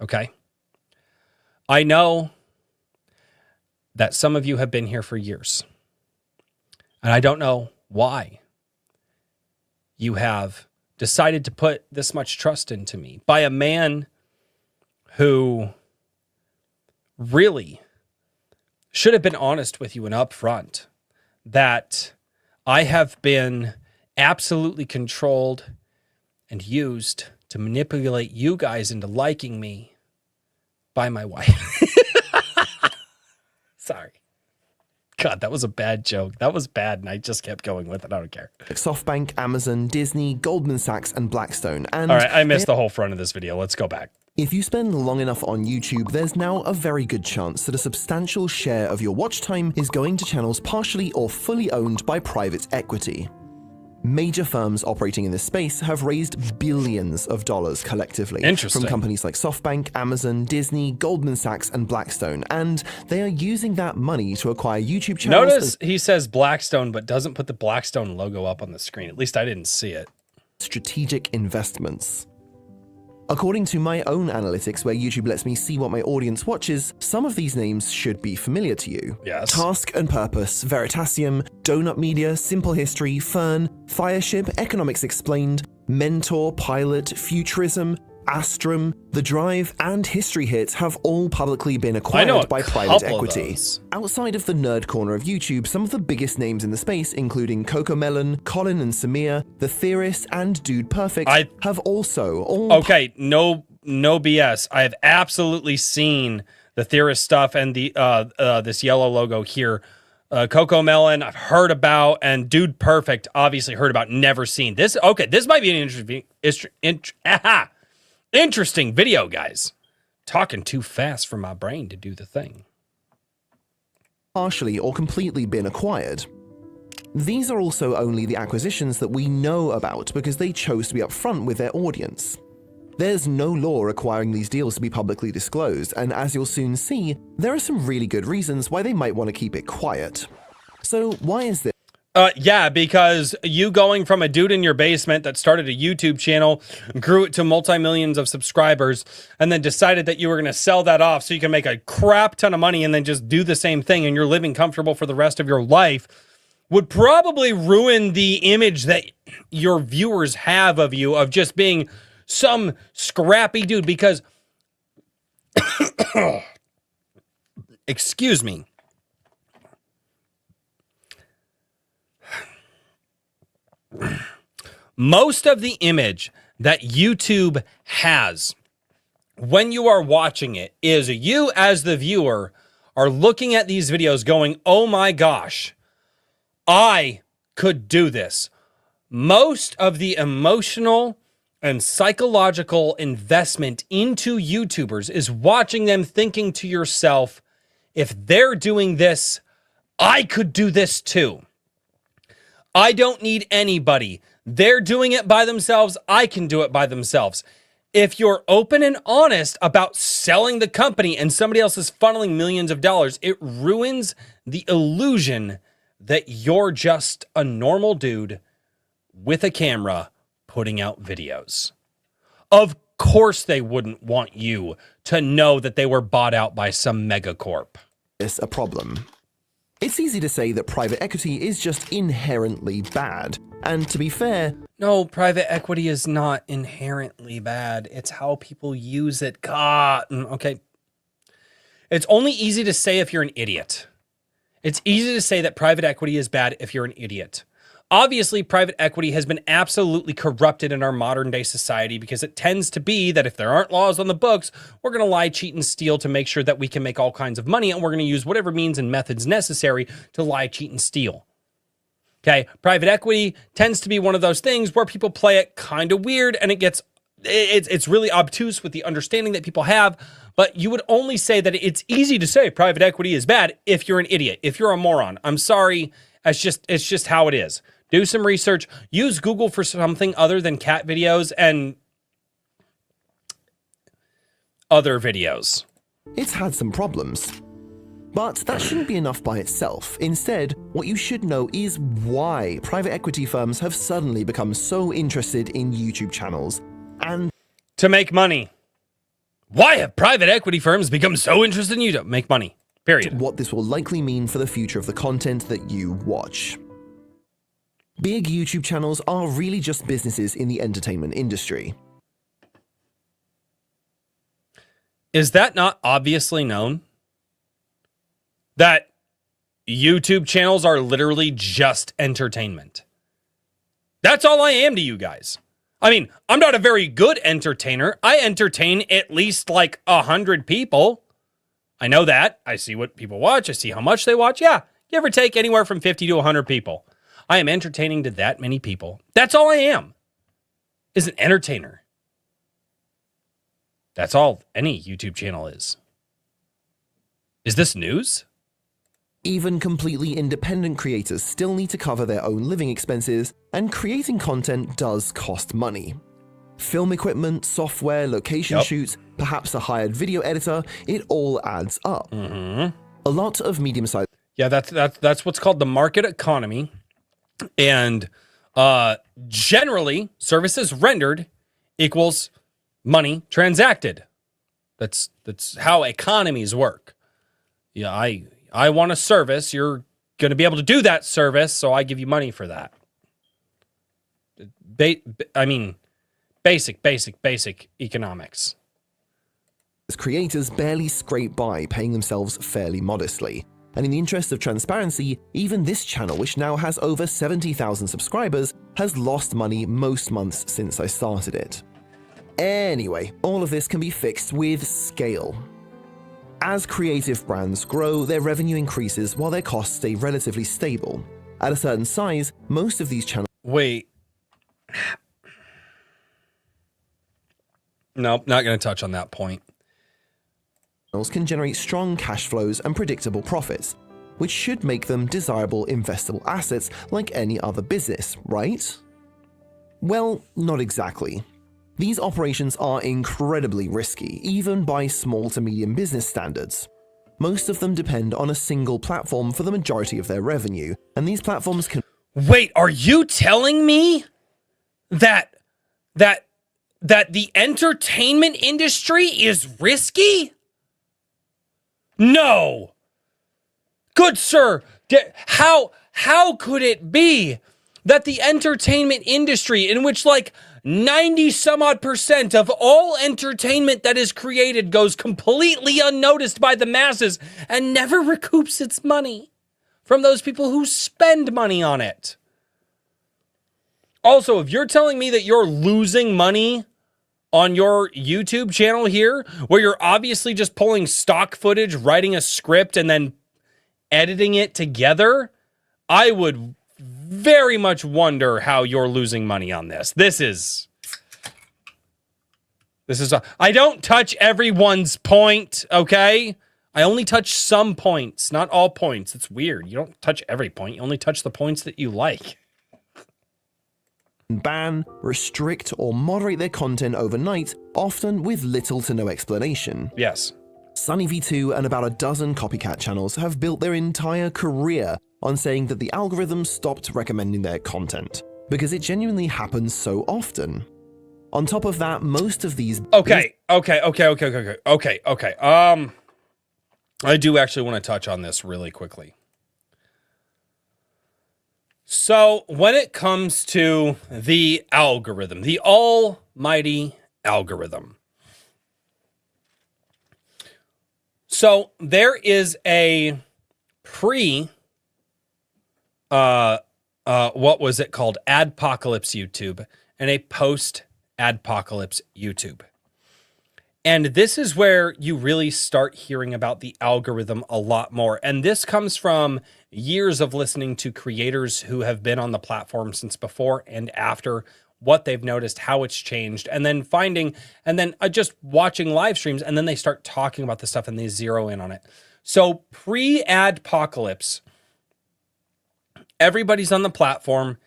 Okay? I know that some of you have been here for years. And I don't know why you have decided to put this much trust into me by a man who really should have been honest with you and upfront that I have been absolutely controlled and used to manipulate you guys into liking me by my wife. Sorry. God, that was a bad joke. That was bad, and I just kept going with it. I don't care. SoftBank, Amazon, Disney, Goldman Sachs, and Blackstone. And all right, I missed the whole front of this video. Let's go back. If you spend long enough on YouTube, there's now a very good chance that a substantial share of your watch time is going to channels partially or fully owned by private equity. Major firms operating in this space have raised billions of dollars collectively from companies like SoftBank, Amazon, Disney, Goldman Sachs, and Blackstone, and they are using that money to acquire YouTube channels. Notice he says Blackstone, but doesn't put the Blackstone logo up on the screen. At least I didn't see it. Strategic investments. According to my own analytics, where YouTube lets me see what my audience watches, some of these names should be familiar to you. Yes. Task and Purpose, Veritasium, Donut Media, Simple History, Fern, Fireship, Economics Explained, Mentor, Pilot, Futurism, Astrum, The Drive, and History Hit have all publicly been acquired by private equity. Outside of the nerd corner of YouTube, some of the biggest names in the space, including CoComelon, Colin and Samir, The Theorist, and Dude Perfect, have also all... Okay, no BS. I have absolutely seen The Theorist stuff and the this yellow logo here. CoComelon, I've heard about, and Dude Perfect, obviously heard about, never seen. This might be an interesting video, guys. Talking too fast for my brain to do the thing. Partially or completely been acquired. These are also only the acquisitions that we know about because they chose to be upfront with their audience. There's no law requiring these deals to be publicly disclosed, and as you'll soon see, there are some really good reasons why they might want to keep it quiet. So why is this? Yeah, because you going from a dude in your basement that started a YouTube channel, grew it to multi-millions of subscribers, and then decided that you were going to sell that off so you can make a crap ton of money and then just do the same thing and you're living comfortable for the rest of your life, would probably ruin the image that your viewers have of you, of just being some scrappy dude, because excuse me. Most of the image that YouTube has when you are watching it is you as the viewer are looking at these videos going, oh my gosh, I could do this. Most of the emotional and psychological investment into YouTubers is watching them thinking to yourself, if they're doing this, I could do this too. I don't need anybody. They're doing it by themselves. I can do it by themselves. If you're open and honest about selling the company and somebody else is funneling millions of dollars, it ruins the illusion that you're just a normal dude with a camera putting out videos. Of course they wouldn't want you to know that they were bought out by some megacorp. It's a problem. It's easy to say that private equity is just inherently bad. And to be fair, no, private equity is not inherently bad. It's how people use it. God, okay. It's only easy to say if you're an idiot. It's easy to say that private equity is bad if you're an idiot. Obviously, private equity has been absolutely corrupted in our modern day society because it tends to be that if there aren't laws on the books, we're going to lie, cheat, and steal to make sure that we can make all kinds of money, and we're going to use whatever means and methods necessary to lie, cheat, and steal. Okay, private equity tends to be one of those things where people play it kind of weird, and it's really obtuse with the understanding that people have, but you would only say that it's easy to say private equity is bad if you're an idiot, if you're a moron. I'm sorry, it's just how it is. Do some research. Use Google for something other than cat videos and other videos. It's had some problems. But that shouldn't be enough by itself. Instead, what you should know is why private equity firms have suddenly become so interested in YouTube channels. And to make money. Why have private equity firms become so interested in YouTube? Make money. Period. What this will likely mean for the future of the content that you watch. Big YouTube channels are really just businesses in the entertainment industry. Is that not obviously known? That YouTube channels are literally just entertainment. That's all I am to you guys. I mean, I'm not a very good entertainer. I entertain at least like 100 people. I know that. I see what people watch. I see how much they watch. Yeah, give or take anywhere from 50 to 100 people. I am entertaining to that many people. That's all I am, is an entertainer. That's all any YouTube channel is. Is this news? Even completely independent creators still need to cover their own living expenses, and creating content does cost money. Film equipment, software, location shoots, perhaps a hired video editor, it all adds up. A lot of medium-sized... Yeah, that's what's called the market economy. And generally, services rendered equals money transacted. That's how economies work. Yeah, I want a service. You're going to be able to do that service, so I give you money for that. Basic economics. Creators barely scrape by, paying themselves fairly modestly. And in the interest of transparency, even this channel, which now has over 70,000 subscribers, has lost money most months since I started it. Anyway, all of this can be fixed with scale. As creative brands grow, their revenue increases while their costs stay relatively stable. At a certain size, most of these channels... Wait. Nope, not going to touch on that point. ...can generate strong cash flows and predictable profits, which should make them desirable investable assets like any other business, right? Well, not exactly. These operations are incredibly risky, even by small to medium business standards. Most of them depend on a single platform for the majority of their revenue, and these platforms can... Wait, are you telling me that the entertainment industry is risky? No. Good sir, how could it be? that the entertainment industry, in which like 90 some odd % of all entertainment that is created goes completely unnoticed by the masses and never recoups its money from those people who spend money on it. Also, if you're telling me that you're losing money on your YouTube channel here, where you're obviously just pulling stock footage, writing a script, and then editing it together, I would very much wonder how you're losing money on this. This is I don't touch everyone's point, okay? I only touch some points, not all points. It's weird. You don't touch every point. You only touch the points that you like. Ban, restrict, or moderate their content overnight, often with little to no explanation. Yes. SunnyV2 and about a dozen copycat channels have built their entire career on saying that the algorithm stopped recommending their content, because it genuinely happens so often. On top of that, most of these... Okay. I do actually want to touch on this really quickly. So, when it comes to the algorithm, the almighty algorithm. So, there is a what was it called? Adpocalypse YouTube and a post-Adpocalypse YouTube. And this is where you really start hearing about the algorithm a lot more. And this comes from years of listening to creators who have been on the platform since before and after, what they've noticed, how it's changed, and then just watching live streams, and then they start talking about the stuff and they zero in on it. So pre-Adpocalypse, everybody's on the platform,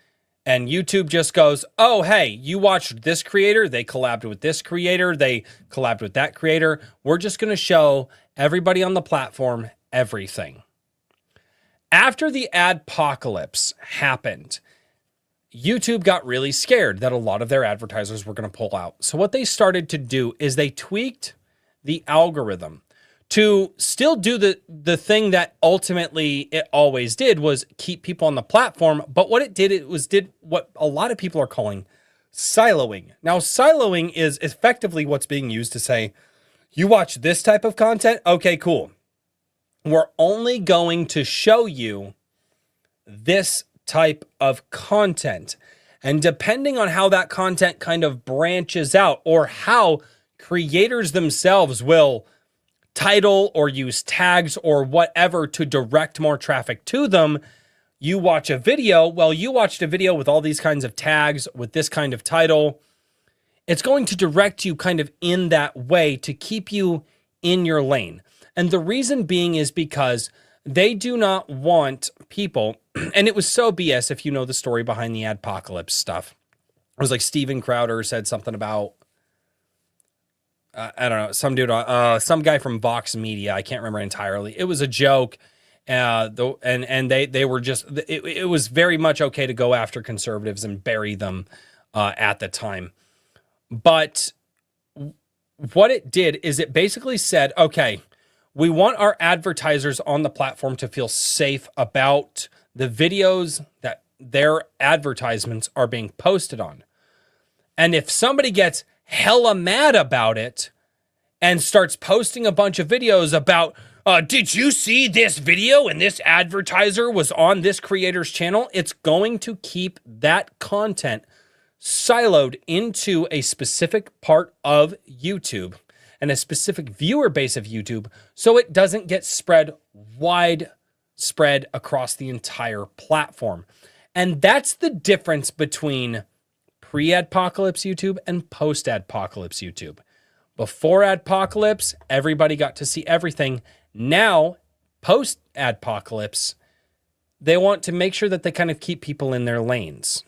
and YouTube just goes, oh, hey, you watched this creator, they collabed with this creator, they collabed with that creator. We're just going to show everybody on the platform everything. After the Adpocalypse happened, YouTube got really scared that a lot of their advertisers were going to pull out. So what they started to do is they tweaked the algorithm to still do the thing that ultimately it always did, was keep people on the platform. But what it did, did what a lot of people are calling siloing. Now, siloing is effectively what's being used to say, you watch this type of content? Okay, cool. We're only going to show you this type of content. And depending on how that content kind of branches out, or how creators themselves will title or use tags or whatever to direct more traffic to them, you watch a video, well, you watched a video with all these kinds of tags, with this kind of title, it's going to direct you kind of in that way to keep you in your lane. And the reason being is because they do not want people, and it was so BS if you know the story behind the Adpocalypse stuff. It was like Steven Crowder said something about, I don't know, some dude, some guy from Vox Media. I can't remember entirely. It was a joke. And they were just, it was very much okay to go after conservatives and bury them at the time. But what it did is it basically said, okay, we want our advertisers on the platform to feel safe about the videos that their advertisements are being posted on. And if somebody gets hella mad about it and starts posting a bunch of videos about, did you see this video and this advertiser was on this creator's channel? It's going to keep that content siloed into a specific part of YouTube and a specific viewer base of YouTube, so it doesn't get widespread across the entire platform. And that's the difference between pre-Adpocalypse YouTube and post-Adpocalypse YouTube. Before Adpocalypse, everybody got to see everything. Now, post-Adpocalypse, they want to make sure that they kind of keep people in their lanes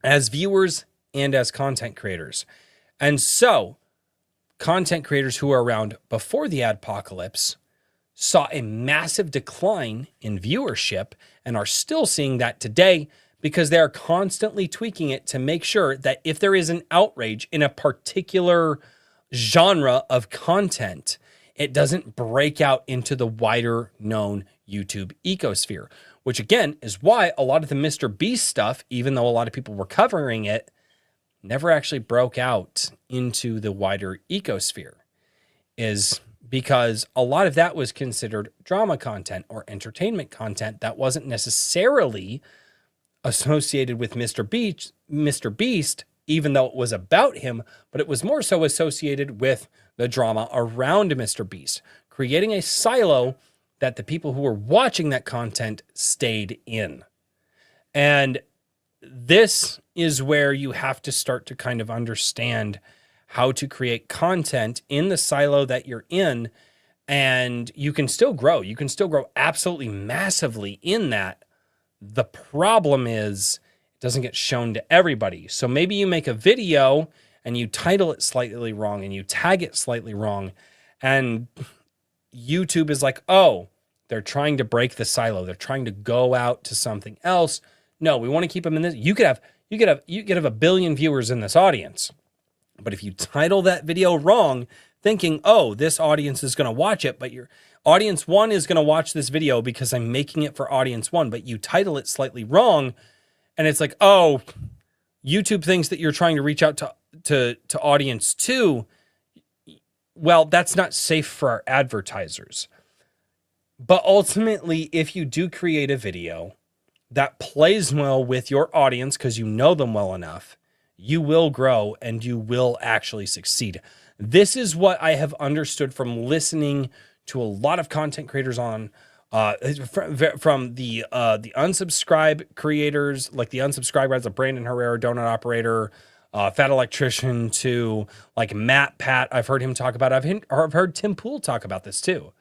as viewers and as content creators. And so, content creators who were around before the Adpocalypse saw a massive decline in viewership and are still seeing that today, because they are constantly tweaking it to make sure that if there is an outrage in a particular genre of content, it doesn't break out into the wider known YouTube ecosphere, which again is why a lot of the Mr. Beast stuff, even though a lot of people were covering it, never actually broke out into the wider ecosphere, is because a lot of that was considered drama content or entertainment content that wasn't necessarily associated with Mr. Beast, even though it was about him, but it was more so associated with the drama around Mr. Beast, creating a silo that the people who were watching that content stayed in. And this is where you have to start to kind of understand how to create content in the silo that you're in, and you can still grow. You can still grow absolutely massively in that. The problem is it doesn't get shown to everybody. So maybe you make a video and you title it slightly wrong and you tag it slightly wrong, and YouTube is like, oh, they're trying to break the silo. They're trying to go out to something else. No, we want to keep them in this. You could have 1 billion viewers in this audience. But if you title that video wrong, thinking, oh, this audience is going to watch it, but your audience 1 is going to watch this video because I'm making it for audience 1, but you title it slightly wrong, and it's like, oh, YouTube thinks that you're trying to reach out to audience 2. Well, that's not safe for our advertisers. But ultimately, if you do create a video that plays well with your audience because you know them well enough, you will grow and you will actually succeed. This is what I have understood from listening to a lot of content creators on from the unsubscribe creators, like the unsubscribe guys like Brandon Herrera, Donut Operator, Fat Electrician, to like Matt Pat. I've heard him talk about it. I've heard Tim Pool talk about this too.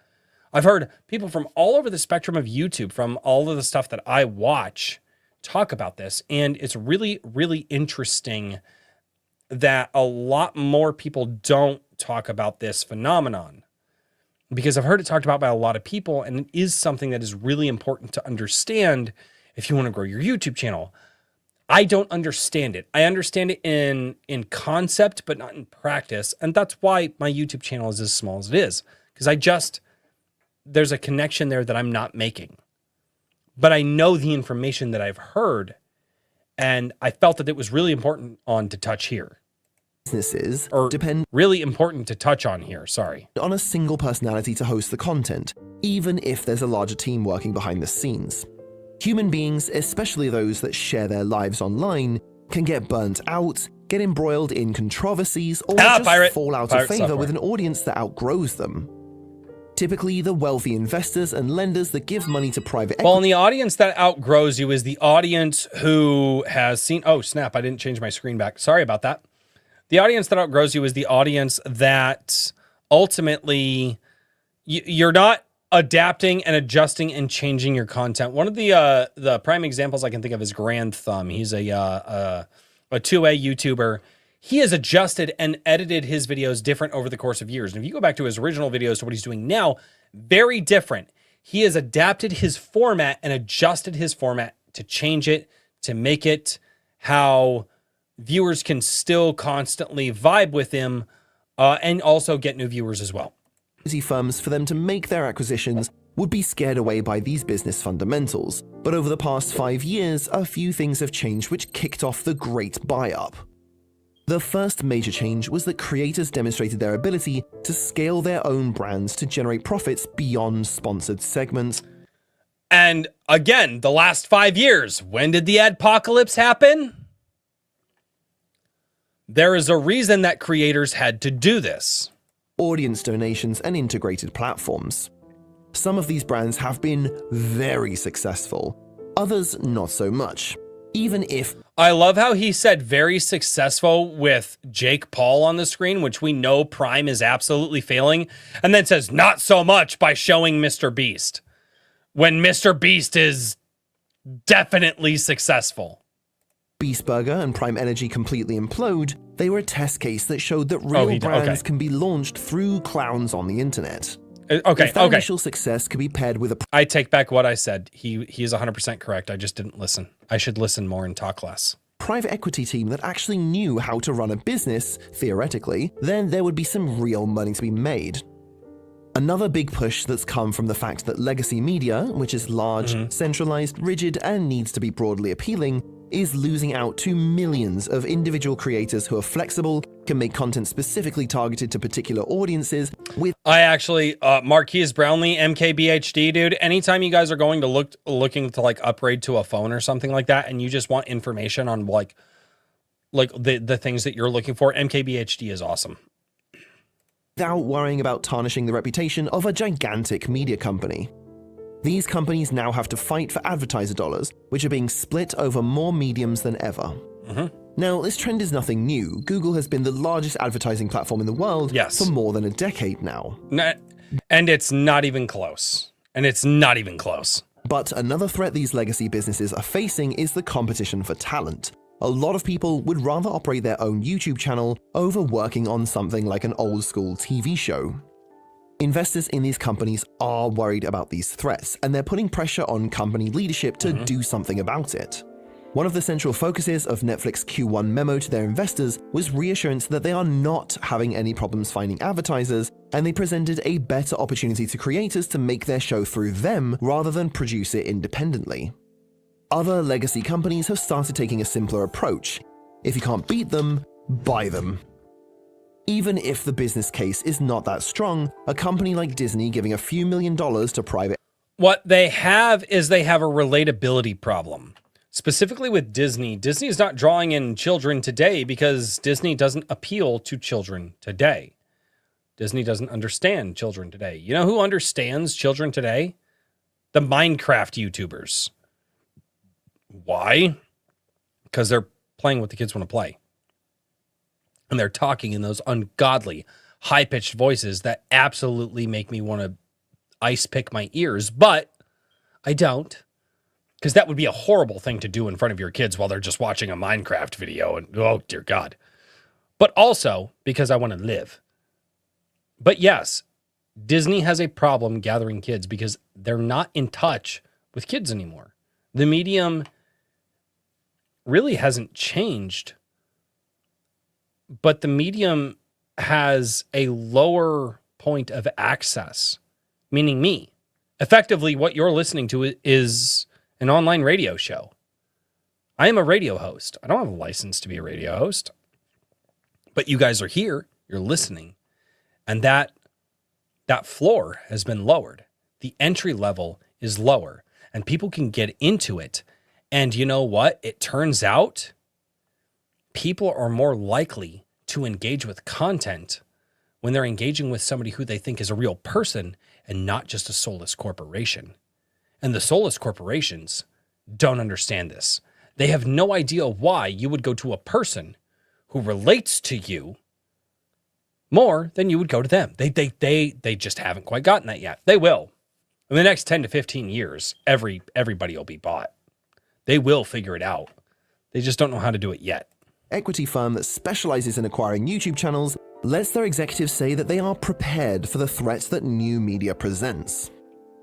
I've heard people from all over the spectrum of YouTube, from all of the stuff that I watch, talk about this. And it's really, really interesting that a lot more people don't talk about this phenomenon, because I've heard it talked about by a lot of people, and it is something that is really important to understand if you want to grow your YouTube channel. I don't understand it. I understand it in concept, but not in practice. And that's why my YouTube channel is as small as it is, because there's a connection there that I'm not making. But I know the information that I've heard, and I felt that it was really important to touch here. Businesses depend really important to touch on here, sorry. On a single personality to host the content, even if there's a larger team working behind the scenes. Human beings, especially those that share their lives online, can get burnt out, get embroiled in controversies, or just fall out of favor with an audience that outgrows them. Typically, the wealthy investors and lenders that give money to private equity. Well, and the audience that outgrows you is the audience who has seen... Oh, snap, I didn't change my screen back. Sorry about that. The audience that outgrows you is the audience that ultimately you're not adapting and adjusting and changing your content. One of the prime examples I can think of is Grand Thumb. He's a 2A YouTuber. He has adjusted and edited his videos different over the course of years. And if you go back to his original videos to what he's doing now, very different. He has adapted his format and adjusted his format to change it, to make it how viewers can still constantly vibe with him, and also get new viewers as well. Firms, for them to make their acquisitions, would be scared away by these business fundamentals. But over the past 5 years, a few things have changed which kicked off the great buy-up. The first major change was that creators demonstrated their ability to scale their own brands to generate profits beyond sponsored segments. And again, the last 5 years, when did the adpocalypse happen? There is a reason that creators had to do this. Audience donations and integrated platforms. Some of these brands have been very successful, others not so much. Even if... I love how he said very successful with Jake Paul on the screen, which we know Prime is absolutely failing, and then says not so much by showing Mr. Beast, when Mr. Beast is definitely successful. Beast Burger and Prime Energy completely implode, they were a test case that showed that real brands can be launched through clowns on the internet. If that initial success could be paired with a... I take back what I said. He is 100% correct. I just didn't listen. I should listen more and talk less. Private equity team that actually knew how to run a business, theoretically, then there would be some real money to be made. Another big push that's come from the fact that legacy media, which is large, centralized, rigid, and needs to be broadly appealing, is losing out to millions of individual creators who are flexible, can make content specifically targeted to particular audiences with... I actually, Marquise Brownlee, MKBHD, dude, anytime you guys are going to looking to like upgrade to a phone or something like that, and you just want information on like the things that you're looking for, MKBHD is awesome. Without worrying about tarnishing the reputation of a gigantic media company. These companies now have to fight for advertiser dollars, which are being split over more mediums than ever. Now, this trend is nothing new. Google has been the largest advertising platform in the world for more than a decade now. And it's not even close. But another threat these legacy businesses are facing is the competition for talent. A lot of people would rather operate their own YouTube channel over working on something like an old school TV show. Investors in these companies are worried about these threats, and they're putting pressure on company leadership to do something about it. One of the central focuses of Netflix Q1 memo to their investors was reassurance that they are not having any problems finding advertisers, and they presented a better opportunity to creators to make their show through them rather than produce it independently. Other legacy companies have started taking a simpler approach. If you can't beat them, buy them. Even if the business case is not that strong, a company like Disney giving a few $1 million to private... What they have is they have a relatability problem. Specifically with Disney, Disney is not drawing in children today because Disney doesn't appeal to children today. Disney doesn't understand children today. You know who understands children today? The Minecraft YouTubers. Why? Because they're playing what the kids want to play. And they're talking in those ungodly, high-pitched voices that absolutely make me want to ice pick my ears. But I don't. Because that would be a horrible thing to do in front of your kids while they're just watching a Minecraft video. And oh, dear God. But also because I want to live. But yes, Disney has a problem gathering kids because they're not in touch with kids anymore. The medium really hasn't changed, but the medium has a lower point of access, meaning me. Effectively, what you're listening to is an online radio show. I am a radio host. I don't have a license to be a radio host, but you guys are here, you're listening, and that floor has been lowered. The entry level is lower, and people can get into it. And you know what? It turns out people are more likely to engage with content when they're engaging with somebody who they think is a real person and not just a soulless corporation. And the soulless corporations don't understand this. They have no idea why you would go to a person who relates to you more than you would go to them. They just haven't quite gotten that yet. They will. In the next 10 to 15 years, everybody will be bought. They will figure it out. They just don't know how to do it yet. Equity firm that specializes in acquiring YouTube channels lets their executives say that they are prepared for the threats that new media presents.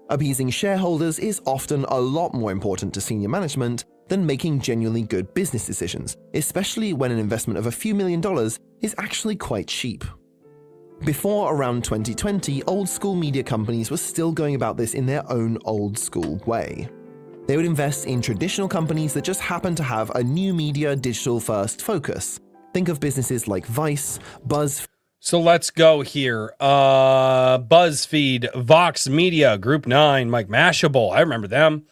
Appeasing shareholders is often a lot more important to senior management than making genuinely good business decisions, especially when an investment of a few $1 million is actually quite cheap. Before around 2020, old school media companies were still going about this in their own old school way. They would invest in traditional companies that just happen to have a new media digital first focus. Think of businesses like Vice, BuzzFeed. So let's go here. BuzzFeed, Vox Media, Group 9, Mike Mashable. I remember them.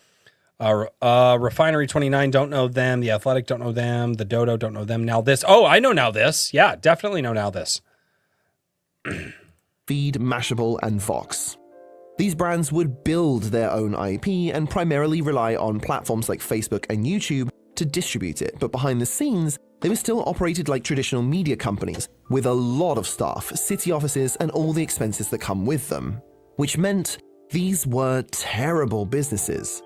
Refinery 29, don't know them. The Athletic, don't know them. The Dodo, don't know them. Now This. Oh, I know Now This. Yeah, definitely know Now This. Feed, Mashable, and Vox. These brands would build their own IP and primarily rely on platforms like Facebook and YouTube to distribute it, but behind the scenes, they were still operated like traditional media companies, with a lot of staff, city offices, and all the expenses that come with them. Which meant these were terrible businesses.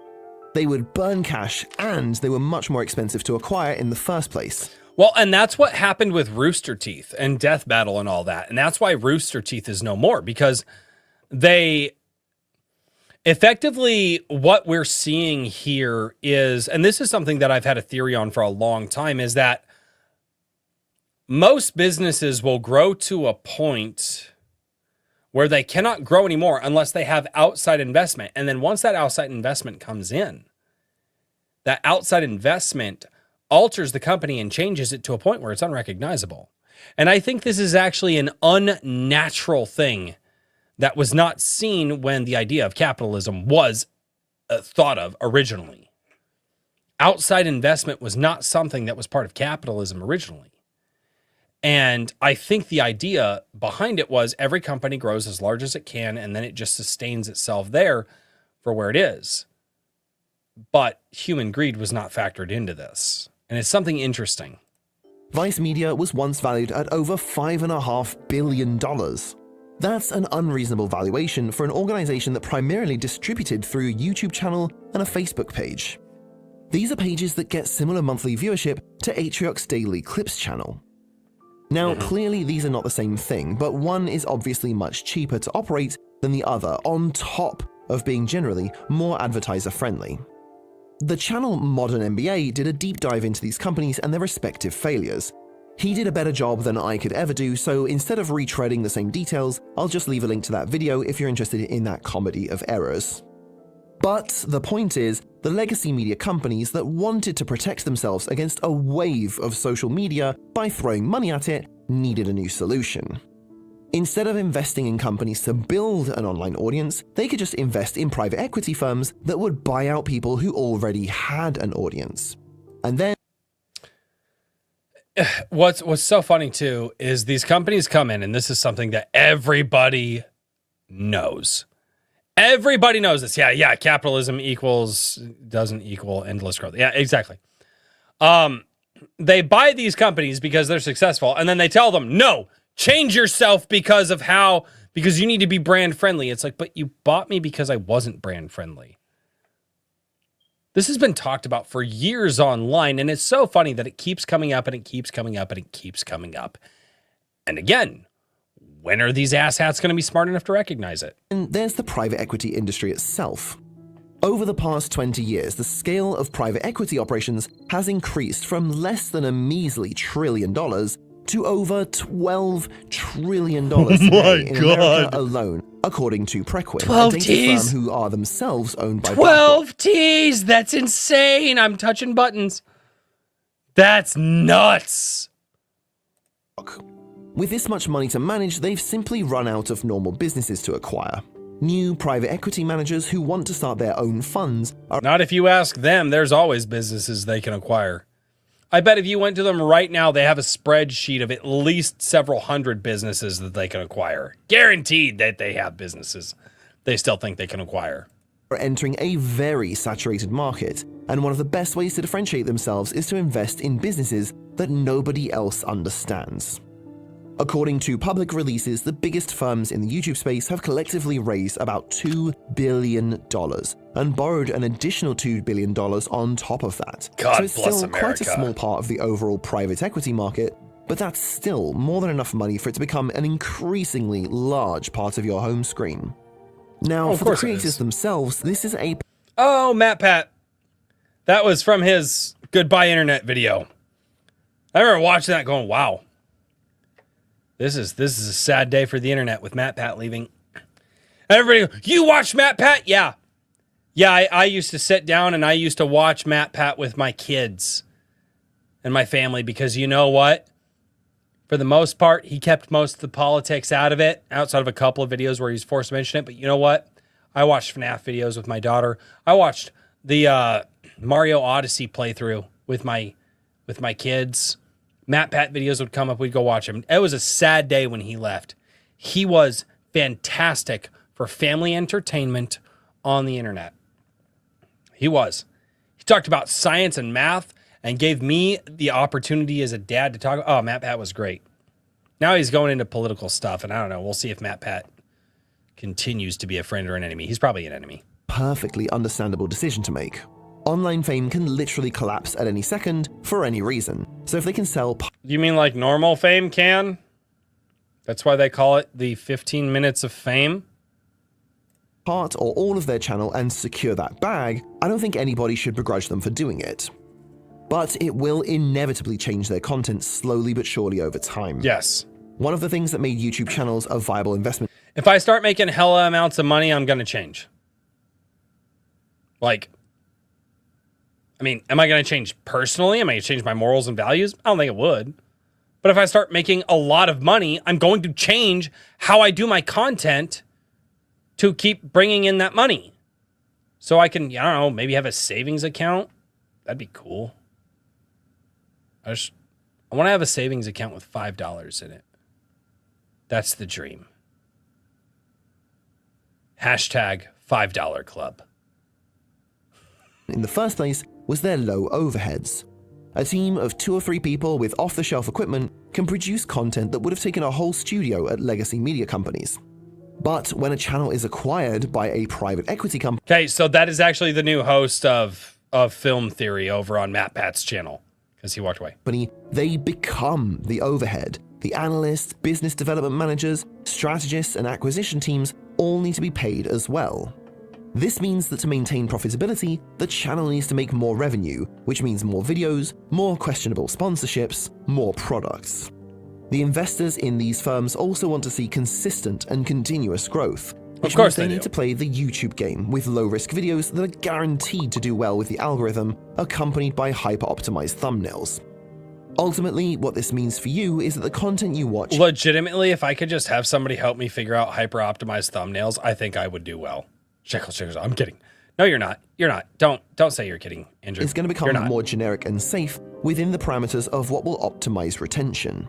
They would burn cash, and they were much more expensive to acquire in the first place. Well, and that's what happened with Rooster Teeth and Death Battle and all that. And that's why Rooster Teeth is no more, because they... Effectively, what we're seeing here is, and this is something that I've had a theory on for a long time, is that most businesses will grow to a point where they cannot grow anymore unless they have outside investment. And then once that outside investment comes in, that outside investment alters the company and changes it to a point where it's unrecognizable. And I think this is actually an unnatural thing that was not seen when the idea of capitalism was thought of originally. Outside investment was not something that was part of capitalism originally. And I think the idea behind it was every company grows as large as it can, and then it just sustains itself there for where it is. But human greed was not factored into this. And it's something interesting. Vice Media was once valued at over $5.5 billion. That's an unreasonable valuation for an organization that primarily distributed through a YouTube channel and a Facebook page. These are pages that get similar monthly viewership to Atriox's Daily Clips channel. Now, clearly these are not the same thing, but one is obviously much cheaper to operate than the other, on top of being generally more advertiser-friendly. The channel Modern MBA did a deep dive into these companies and their respective failures. He did a better job than I could ever do, so instead of retreading the same details, I'll just leave a link to that video if you're interested in that comedy of errors. But the point is, the legacy media companies that wanted to protect themselves against a wave of social media by throwing money at it needed a new solution. Instead of investing in companies to build an online audience, they could just invest in private equity firms that would buy out people who already had an audience. And then What's so funny too is these companies come in, and this is something that everybody knows. Everybody knows this. Yeah, capitalism doesn't equal endless growth. Yeah, exactly. They buy these companies because they're successful, and then they tell them, no, change yourself because you need to be brand friendly. It's like, but you bought me because I wasn't brand friendly. This has been talked about for years online, and it's so funny that it keeps coming up and it keeps coming up and it keeps coming up. And again, when are these asshats going to be smart enough to recognize it? And there's the private equity industry itself. Over the past 20 years, the scale of private equity operations has increased from less than a measly $1 trillion to over $12 trillion today in America alone, according to Preqin, a data firm who are themselves owned by 12 T's! That's insane! I'm touching buttons. That's nuts! With this much money to manage, they've simply run out of normal businesses to acquire. New private equity managers who want to start their own funds are— Not if you ask them, there's always businesses they can acquire. I bet if you went to them right now, they have a spreadsheet of at least several hundred businesses that they can acquire. Guaranteed that they have businesses they still think they can acquire. Are entering a very saturated market, and one of the best ways to differentiate themselves is to invest in businesses that nobody else understands. According to public releases, the biggest firms in the YouTube space have collectively raised about $2 billion and borrowed an additional $2 billion on top of that. God so it's bless still America. Quite a small part of the overall private equity market, but that's still more than enough money for it to become an increasingly large part of your home screen. Now, for the creators themselves, this is a— Oh, MatPat. That was from his Goodbye Internet video. I remember watching that going, wow. This is a sad day for the internet with MatPat leaving. Everybody, you watch MatPat? Yeah. Yeah, I used to sit down and I used to watch MatPat with my kids and my family because you know what? For the most part, he kept most of the politics out of it, outside of a couple of videos where he's forced to mention it. But you know what? I watched FNAF videos with my daughter. I watched the Mario Odyssey playthrough with my kids. MatPat videos would come up. We'd go watch him. It was a sad day when he left. He was fantastic for family entertainment on the internet. He was. He talked about science and math and gave me the opportunity as a dad to talk. Oh, MatPat was great. Now he's going into political stuff, and I don't know. We'll see if MatPat continues to be a friend or an enemy. He's probably an enemy. Perfectly understandable decision to make. Online fame can literally collapse at any second for any reason. So if they can sell— You mean like normal fame can? That's why they call it the 15 minutes of fame? part or all of their channel and secure that bag, I don't think anybody should begrudge them for doing it. But it will inevitably change their content slowly but surely over time. Yes. One of the things that made YouTube channels a viable investment— If I start making hella amounts of money, I'm going to change. Like, I mean, am I going to change personally? Am I going to change my morals and values? I don't think it would. But if I start making a lot of money, I'm going to change how I do my content to keep bringing in that money. So I can, I don't know, maybe have a savings account. That'd be cool. I want to have a savings account with $5 in it. That's the dream. Hashtag $5 club. In the first place was their low overheads. A team of 2 or 3 people with off-the-shelf equipment can produce content that would have taken a whole studio at legacy media companies. But when a channel is acquired by a private equity company... Okay, so that is actually the new host of Film Theory over on Matt Pat's channel, because he walked away. They become the overhead. The analysts, business development managers, strategists, and acquisition teams all need to be paid as well. This means that to maintain profitability, the channel needs to make more revenue, which means more videos, more questionable sponsorships, more products. The investors in these firms also want to see consistent and continuous growth, which means they need to play the YouTube game with low-risk videos that are guaranteed to do well with the algorithm, accompanied by hyper-optimized thumbnails. Ultimately, what this means for you is that the content you watch... Legitimately, if I could just have somebody help me figure out hyper-optimized thumbnails, I think I would do well. Shekels, I'm kidding. No, you're not. You're not. Don't say you're kidding, Andrew. It's going to become more generic and safe within the parameters of what will optimize retention.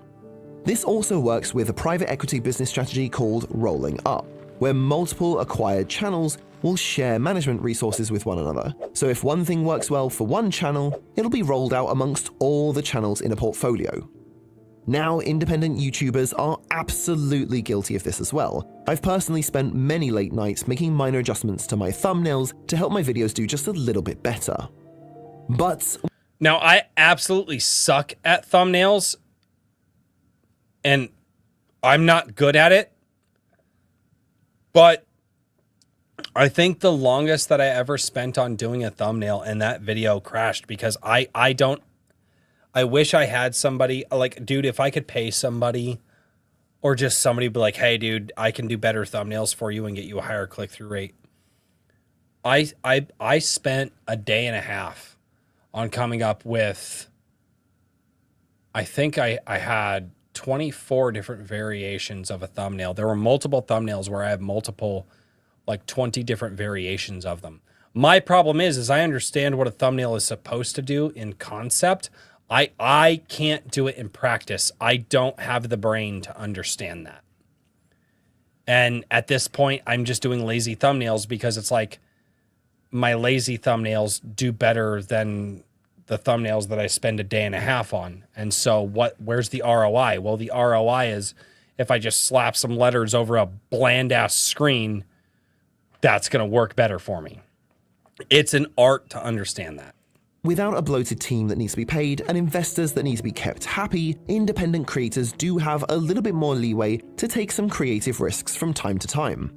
This also works with a private equity business strategy called rolling up, where multiple acquired channels will share management resources with one another. So if one thing works well for one channel, it'll be rolled out amongst all the channels in a portfolio. Now, independent YouTubers are absolutely guilty of this as well. I've personally spent many late nights making minor adjustments to my thumbnails to help my videos do just a little bit better. But now, I absolutely suck at thumbnails, and I'm not good at it. But I think the longest that I ever spent on doing a thumbnail, and that video crashed because I wish I had somebody, like, dude, if I could pay somebody or just somebody be like, hey, dude, I can do better thumbnails for you and get you a higher click-through rate. I spent a day and a half on coming up with, I think I had 24 different variations of a thumbnail. There were multiple thumbnails where I have multiple, like 20 different variations of them. My problem is I understand what a thumbnail is supposed to do in concept. I can't do it in practice. I don't have the brain to understand that. And at this point, I'm just doing lazy thumbnails because it's like my lazy thumbnails do better than the thumbnails that I spend a day and a half on. And so where's the ROI? Well, the ROI is if I just slap some letters over a bland ass screen, that's going to work better for me. It's an art to understand that. Without a bloated team that needs to be paid and investors that need to be kept happy, independent creators do have a little bit more leeway to take some creative risks from time to time.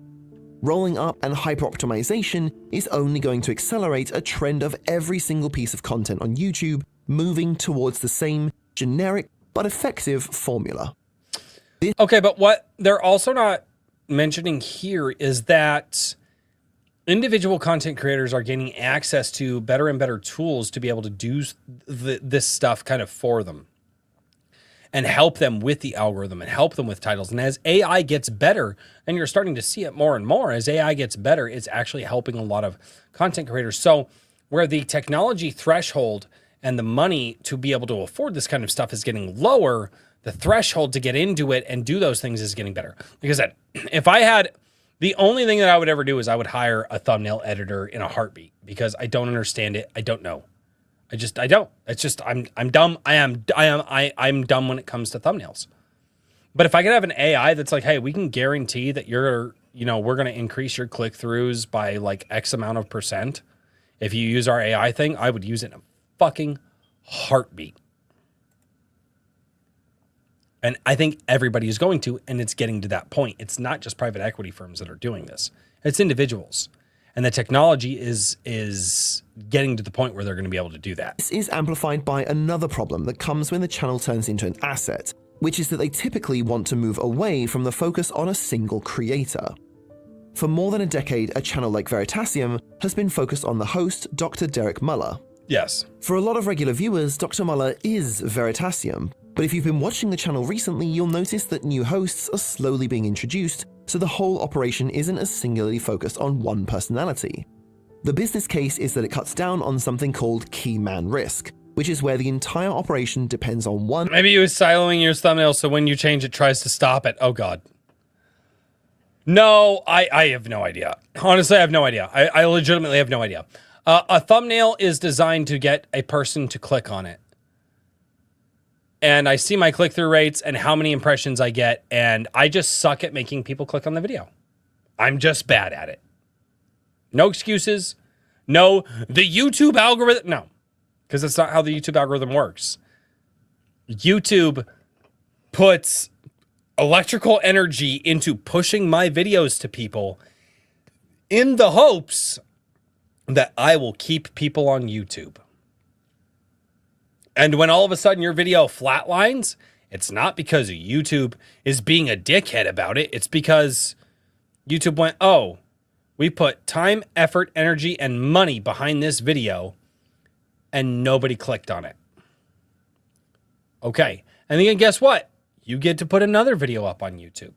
Rolling up and hyper-optimization is only going to accelerate a trend of every single piece of content on YouTube moving towards the same generic but effective formula. Okay, but what they're also not mentioning here is that individual content creators are gaining access to better and better tools to be able to do this stuff kind of for them and help them with the algorithm and help them with titles. And as AI gets better, and you're starting to see it more and more, as AI gets better, it's actually helping a lot of content creators. So where the technology threshold and the money to be able to afford this kind of stuff is getting lower, the threshold to get into it and do those things is getting better. Like I said, if I had... The only thing that I would ever do is I would hire a thumbnail editor in a heartbeat because I don't understand it. I don't know. I don't. It's just I'm dumb. I'm dumb when it comes to thumbnails. But if I could have an AI that's like, hey, we can guarantee that we're going to increase your click-throughs by like X amount of percent. If you use our AI thing, I would use it in a fucking heartbeat. And I think everybody is going to, and it's getting to that point. It's not just private equity firms that are doing this. It's individuals. And the technology is getting to the point where they're going to be able to do that. This is amplified by another problem that comes when the channel turns into an asset, which is that they typically want to move away from the focus on a single creator. For more than a decade, a channel like Veritasium has been focused on the host, Dr. Derek Muller. Yes. For a lot of regular viewers, Dr. Muller is Veritasium, but if you've been watching the channel recently, you'll notice that new hosts are slowly being introduced, so the whole operation isn't as singularly focused on one personality. The business case is that it cuts down on something called key man risk, which is where the entire operation depends on one. Maybe you was siloing your thumbnail so when you change it tries to stop it. Oh God. No, I have no idea. Honestly, I have no idea. I legitimately have no idea. A thumbnail is designed to get a person to click on it. And I see my click-through rates and how many impressions I get, and I just suck at making people click on the video. I'm just bad at it. No excuses. No, the YouTube algorithm. No, because that's not how the YouTube algorithm works. YouTube puts electrical energy into pushing my videos to people in the hopes that I will keep people on YouTube. And when all of a sudden your video flatlines, it's not because YouTube is being a dickhead about it. It's because YouTube went, oh, we put time, effort, energy, and money behind this video, and nobody clicked on it. Okay. And then guess what? You get to put another video up on YouTube.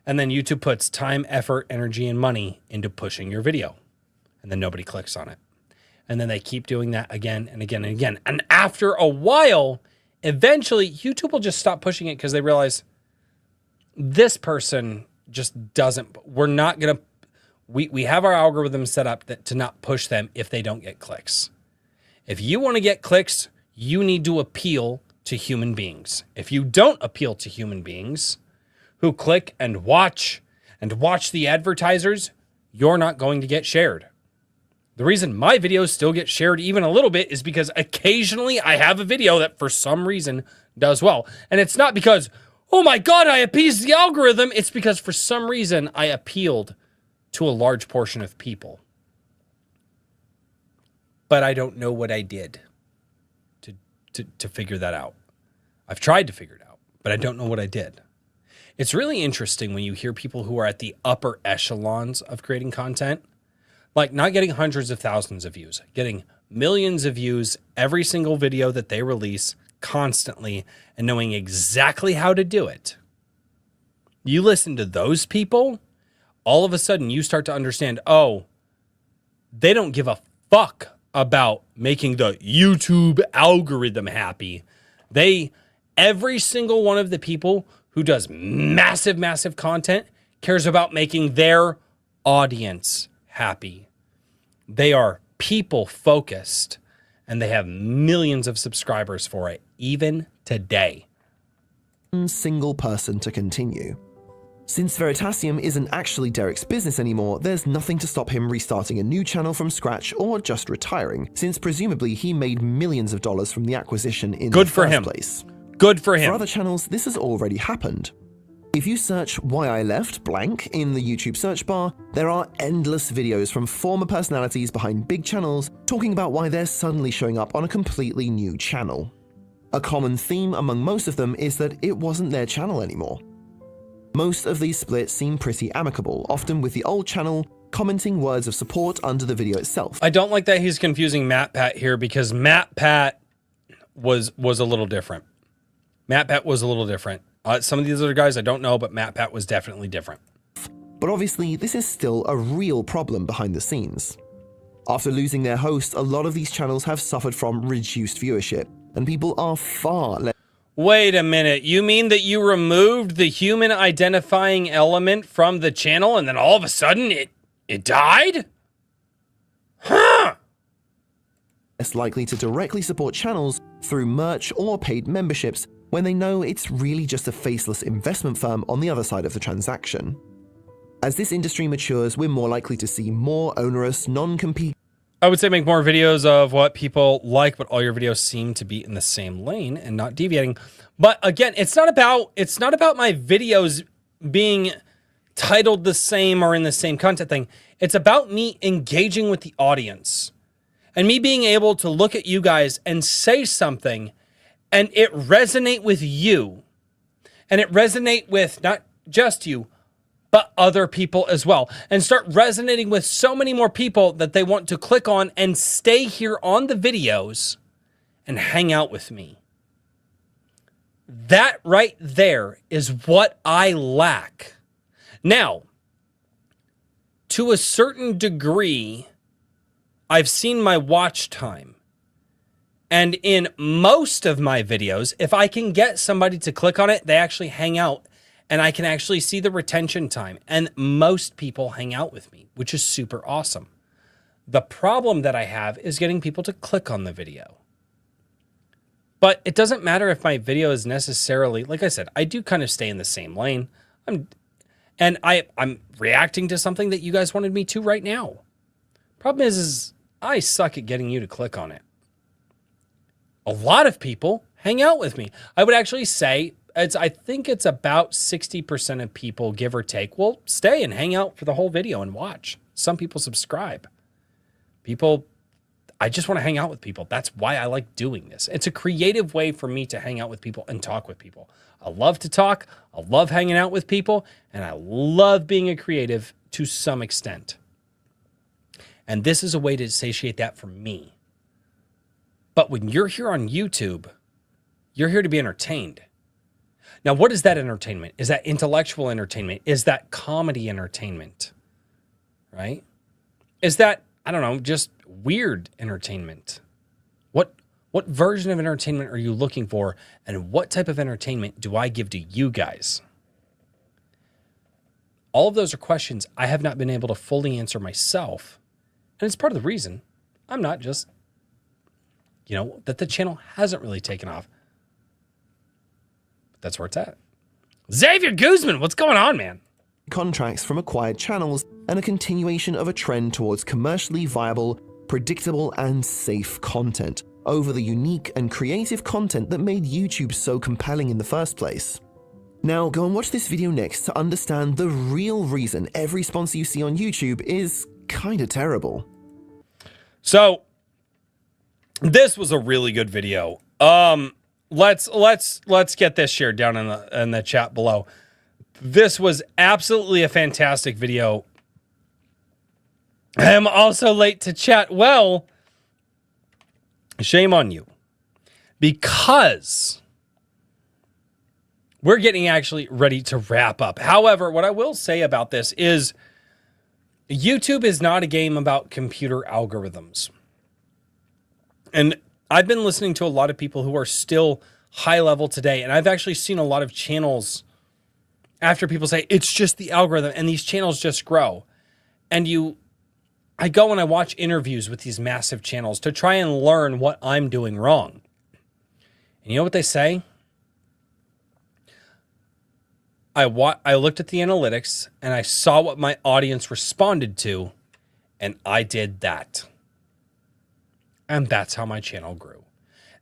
And then YouTube puts time, effort, energy, and money into pushing your video. And then nobody clicks on it. And then they keep doing that again and again and again. And after a while, eventually YouTube will just stop pushing it because they realize this person just doesn't, we're not going to, we have our algorithm set up to not push them if they don't get clicks. If you want to get clicks, you need to appeal to human beings. If you don't appeal to human beings who click and watch the advertisers, you're not going to get shared. The reason my videos still get shared even a little bit is because occasionally I have a video that for some reason does well. And it's not because, oh my God, I appeased the algorithm. It's because for some reason I appealed to a large portion of people. But I don't know what I did to figure that out. I've tried to figure it out, but I don't know what I did. It's really interesting when you hear people who are at the upper echelons of creating content, like not getting hundreds of thousands of views, getting millions of views every single video that they release constantly and knowing exactly how to do it. You listen to those people, all of a sudden you start to understand, oh, they don't give a fuck about making the YouTube algorithm happy. Every single one of the people who does massive, massive content cares about making their audience happy. They are people focused and they have millions of subscribers for it, even today. Single person to continue. Since Veritasium isn't actually Derek's business anymore, there's nothing to stop him restarting a new channel from scratch or just retiring, since presumably he made millions of dollars from the acquisition in the first place. Good for him. For other channels, this has already happened. If you search why I left blank in the YouTube search bar, there are endless videos from former personalities behind big channels talking about why they're suddenly showing up on a completely new channel. A common theme among most of them is that it wasn't their channel anymore. Most of these splits seem pretty amicable, often with the old channel commenting words of support under the video itself. I don't like that he's confusing MatPat here because MatPat was a little different. MatPat was a little different. Some of these other guys I don't know, but MatPat was definitely different. But obviously, this is still a real problem behind the scenes. After losing their host, a lot of these channels have suffered from reduced viewership, and people are far less. Wait a minute, you mean that you removed the human identifying element from the channel and then all of a sudden it died? Huh! Less likely to directly support channels through merch or paid memberships when they know it's really just a faceless investment firm on the other side of the transaction. As this industry matures, we're more likely to see more onerous, non-compete. I would say make more videos of what people like, but all your videos seem to be in the same lane and not deviating. But again, it's not about my videos being titled the same or in the same content thing. It's about me engaging with the audience and me being able to look at you guys and say something and it resonate with you and it resonate with not just you, but other people as well, and start resonating with so many more people that they want to click on and stay here on the videos and hang out with me. That right there is what I lack. Now, to a certain degree, I've seen my watch time. And in most of my videos, if I can get somebody to click on it, they actually hang out and I can actually see the retention time. And most people hang out with me, which is super awesome. The problem that I have is getting people to click on the video. But it doesn't matter if my video is necessarily, like I said, I do kind of stay in the same lane. I'm reacting to something that you guys wanted me to right now. Problem is I suck at getting you to click on it. A lot of people hang out with me. I would actually say I think it's about 60% of people, give or take, will stay and hang out for the whole video and watch. Some people subscribe. I just want to hang out with people. That's why I like doing this. It's a creative way for me to hang out with people and talk with people. I love to talk. I love hanging out with people. And I love being a creative to some extent. And this is a way to satiate that for me. But when you're here on YouTube, you're here to be entertained. Now, what is that entertainment? Is that intellectual entertainment? Is that comedy entertainment? Right? Is that, I don't know, just weird entertainment? What version of entertainment are you looking for? And what type of entertainment do I give to you guys? All of those are questions I have not been able to fully answer myself. And it's part of the reason I'm not just, that the channel hasn't really taken off. But that's where it's at. Xavier Guzman, what's going on, man? Contracts from acquired channels and a continuation of a trend towards commercially viable, predictable, and safe content over the unique and creative content that made YouTube so compelling in the first place. Now, go and watch this video next to understand the real reason every sponsor you see on YouTube is kinda terrible. So, this was a really good video. Let's get this shared down in the chat below. This was absolutely a fantastic video. I am also late to chat. Well, shame on you. Because we're getting actually ready to wrap up. However, what I will say about this is YouTube is not a game about computer algorithms. And I've been listening to a lot of people who are still high level today. And I've actually seen a lot of channels after people say, it's just the algorithm, and these channels just grow. And I go and I watch interviews with these massive channels to try and learn what I'm doing wrong. And you know what they say? I looked at the analytics and I saw what my audience responded to, and I did that. And that's how my channel grew.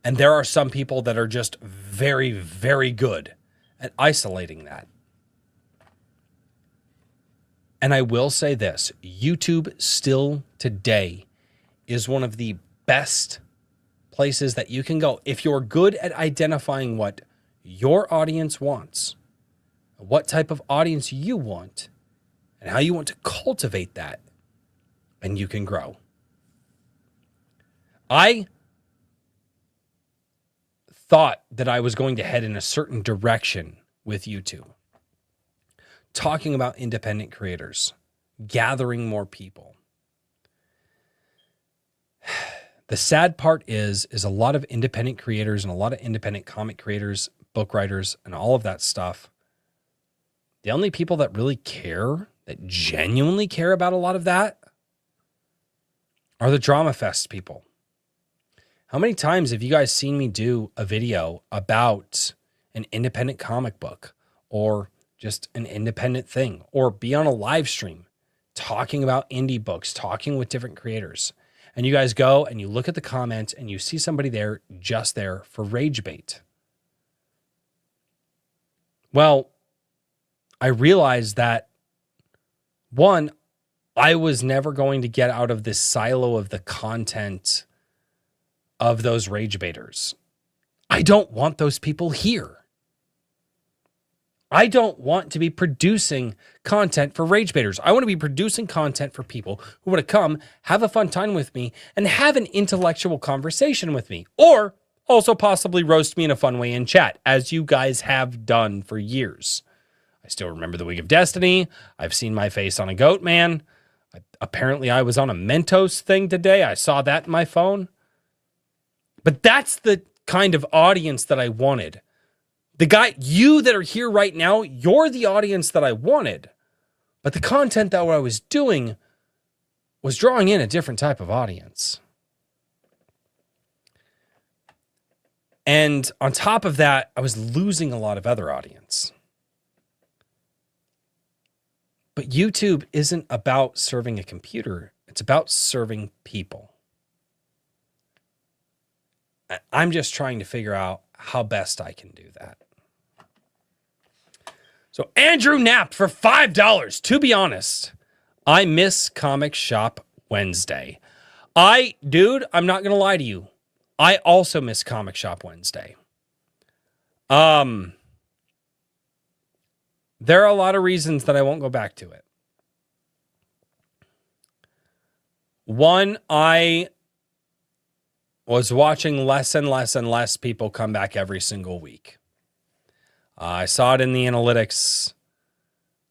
And there are some people that are just very, very good at isolating that. And I will say this, YouTube still today is one of the best places that you can go. If you're good at identifying what your audience wants, what type of audience you want, and how you want to cultivate that, and you can grow. I thought that I was going to head in a certain direction with YouTube. Talking about independent creators, gathering more people. The sad part is a lot of independent creators and a lot of independent comic creators, book writers, and all of that stuff. The only people that really care, that genuinely care about a lot of that, are the Drama Fest people. How many times have you guys seen me do a video about an independent comic book or just an independent thing, or be on a live stream talking about indie books, talking with different creators? And you guys go and you look at the comments and you see somebody there just there for rage bait. Well, I realized that, one, I was never going to get out of this silo of the content of those rage baiters. I don't want those people here. I don't want to be producing content for rage baiters. I want to be producing content for people who want to come, have a fun time with me, and have an intellectual conversation with me. Or also possibly roast me in a fun way in chat, as you guys have done for years. I still remember the Week of Destiny. I've seen my face on a Goat Man. Apparently I was on a Mentos thing today. I saw that in my phone. But that's the kind of audience that I wanted. You that are here right now, you're the audience that I wanted. But the content that I was doing was drawing in a different type of audience. And on top of that, I was losing a lot of other audience. But YouTube isn't about serving a computer. It's about serving people. I'm just trying to figure out how best I can do that. So Andrew Knapp for $5. To be honest, I miss Comic Shop Wednesday. I'm not going to lie to you. I also miss Comic Shop Wednesday. There are a lot of reasons that I won't go back to it. One, I was watching less and less and less people come back every single week. I saw it in the analytics.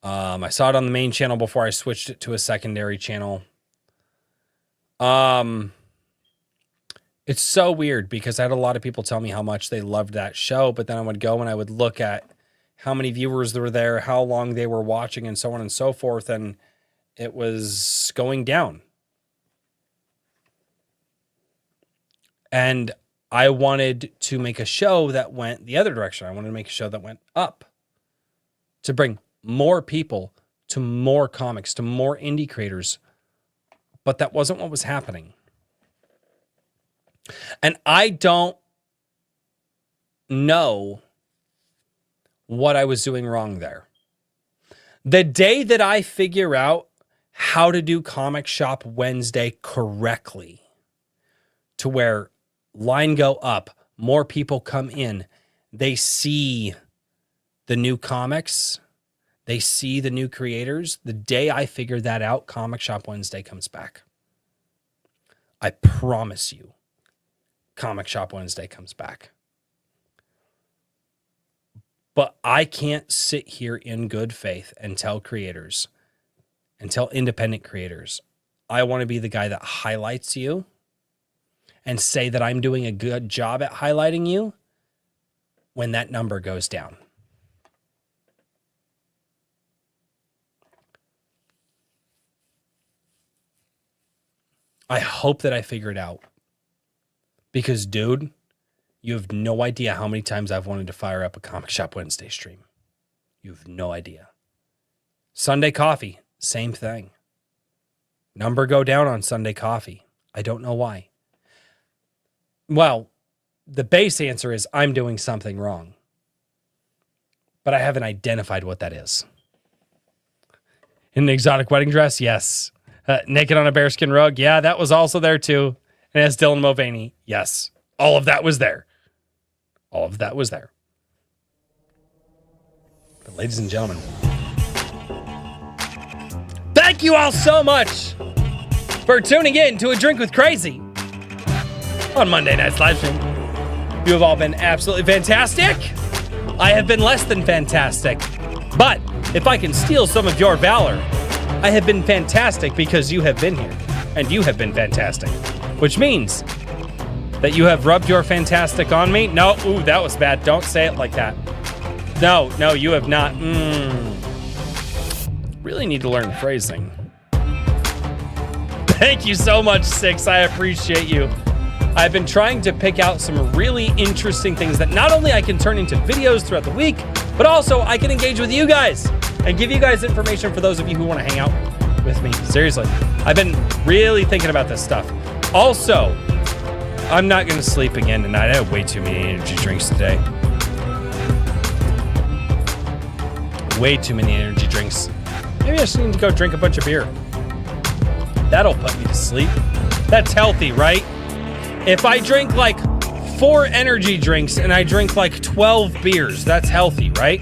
I saw it on the main channel before I switched it to a secondary channel. It's so weird because I had a lot of people tell me how much they loved that show, but then I would go and I would look at how many viewers there were there, how long they were watching, and so on and so forth, and it was going down. And I wanted to make a show that went the other direction. I wanted to make a show that went up, to bring more people to more comics, to more indie creators. But that wasn't what was happening. And I don't know what I was doing wrong there. The day that I figure out how to do Comic Shop Wednesday correctly, to where line go up, more people come in, they see the new comics, they see the new creators. The day I figure that out, Comic Shop Wednesday comes back. I promise you, Comic Shop Wednesday comes back. But I can't sit here in good faith and tell creators, and tell independent creators, I want to be the guy that highlights you and say that I'm doing a good job at highlighting you when that number goes down. I hope that I figure it out. Because, dude, you have no idea how many times I've wanted to fire up a Comic Shop Wednesday stream. You have no idea. Sunday Coffee, same thing. Number go down on Sunday Coffee. I don't know why. Well, the base answer is I'm doing something wrong. But I haven't identified what that is. In an exotic wedding dress? Yes. Naked on a bearskin rug? Yeah, that was also there too. And as Dylan Mulvaney? Yes. All of that was there. All of that was there. But ladies and gentlemen, thank you all so much for tuning in to A Drink with Crazy on Monday night's live stream. You have all been absolutely fantastic. I have been less than fantastic. But if I can steal some of your valor, I have been fantastic because you have been here. And you have been fantastic. Which means that you have rubbed your fantastic on me. No, ooh, that was bad. Don't say it like that. No, you have not. Really need to learn phrasing. Thank you so much, Six. I appreciate you. I've been trying to pick out some really interesting things that not only I can turn into videos throughout the week, but also I can engage with you guys and give you guys information for those of you who want to hang out with me. Seriously, I've been really thinking about this stuff. Also, I'm not going to sleep again tonight. I had way too many energy drinks today. Way too many energy drinks. Maybe I just need to go drink a bunch of beer. That'll put me to sleep. That's healthy, right? If I drink like 4 energy drinks and I drink like 12 beers, that's healthy, right?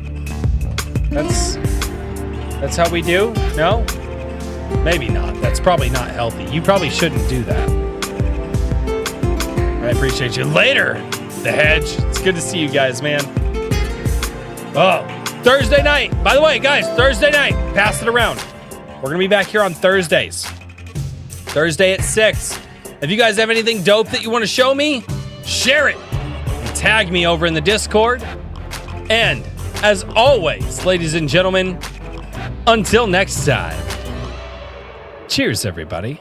That's how we do? No? Maybe not. That's probably not healthy. You probably shouldn't do that. I appreciate you. Later, The Hedge. It's good to see you guys, man. Oh, Thursday night. By the way, guys, Thursday night. Pass it around. We're going to be back here on Thursdays. Thursday at 6. If you guys have anything dope that you want to show me, share it. And tag me over in the Discord. And as always, ladies and gentlemen, until next time, cheers, everybody.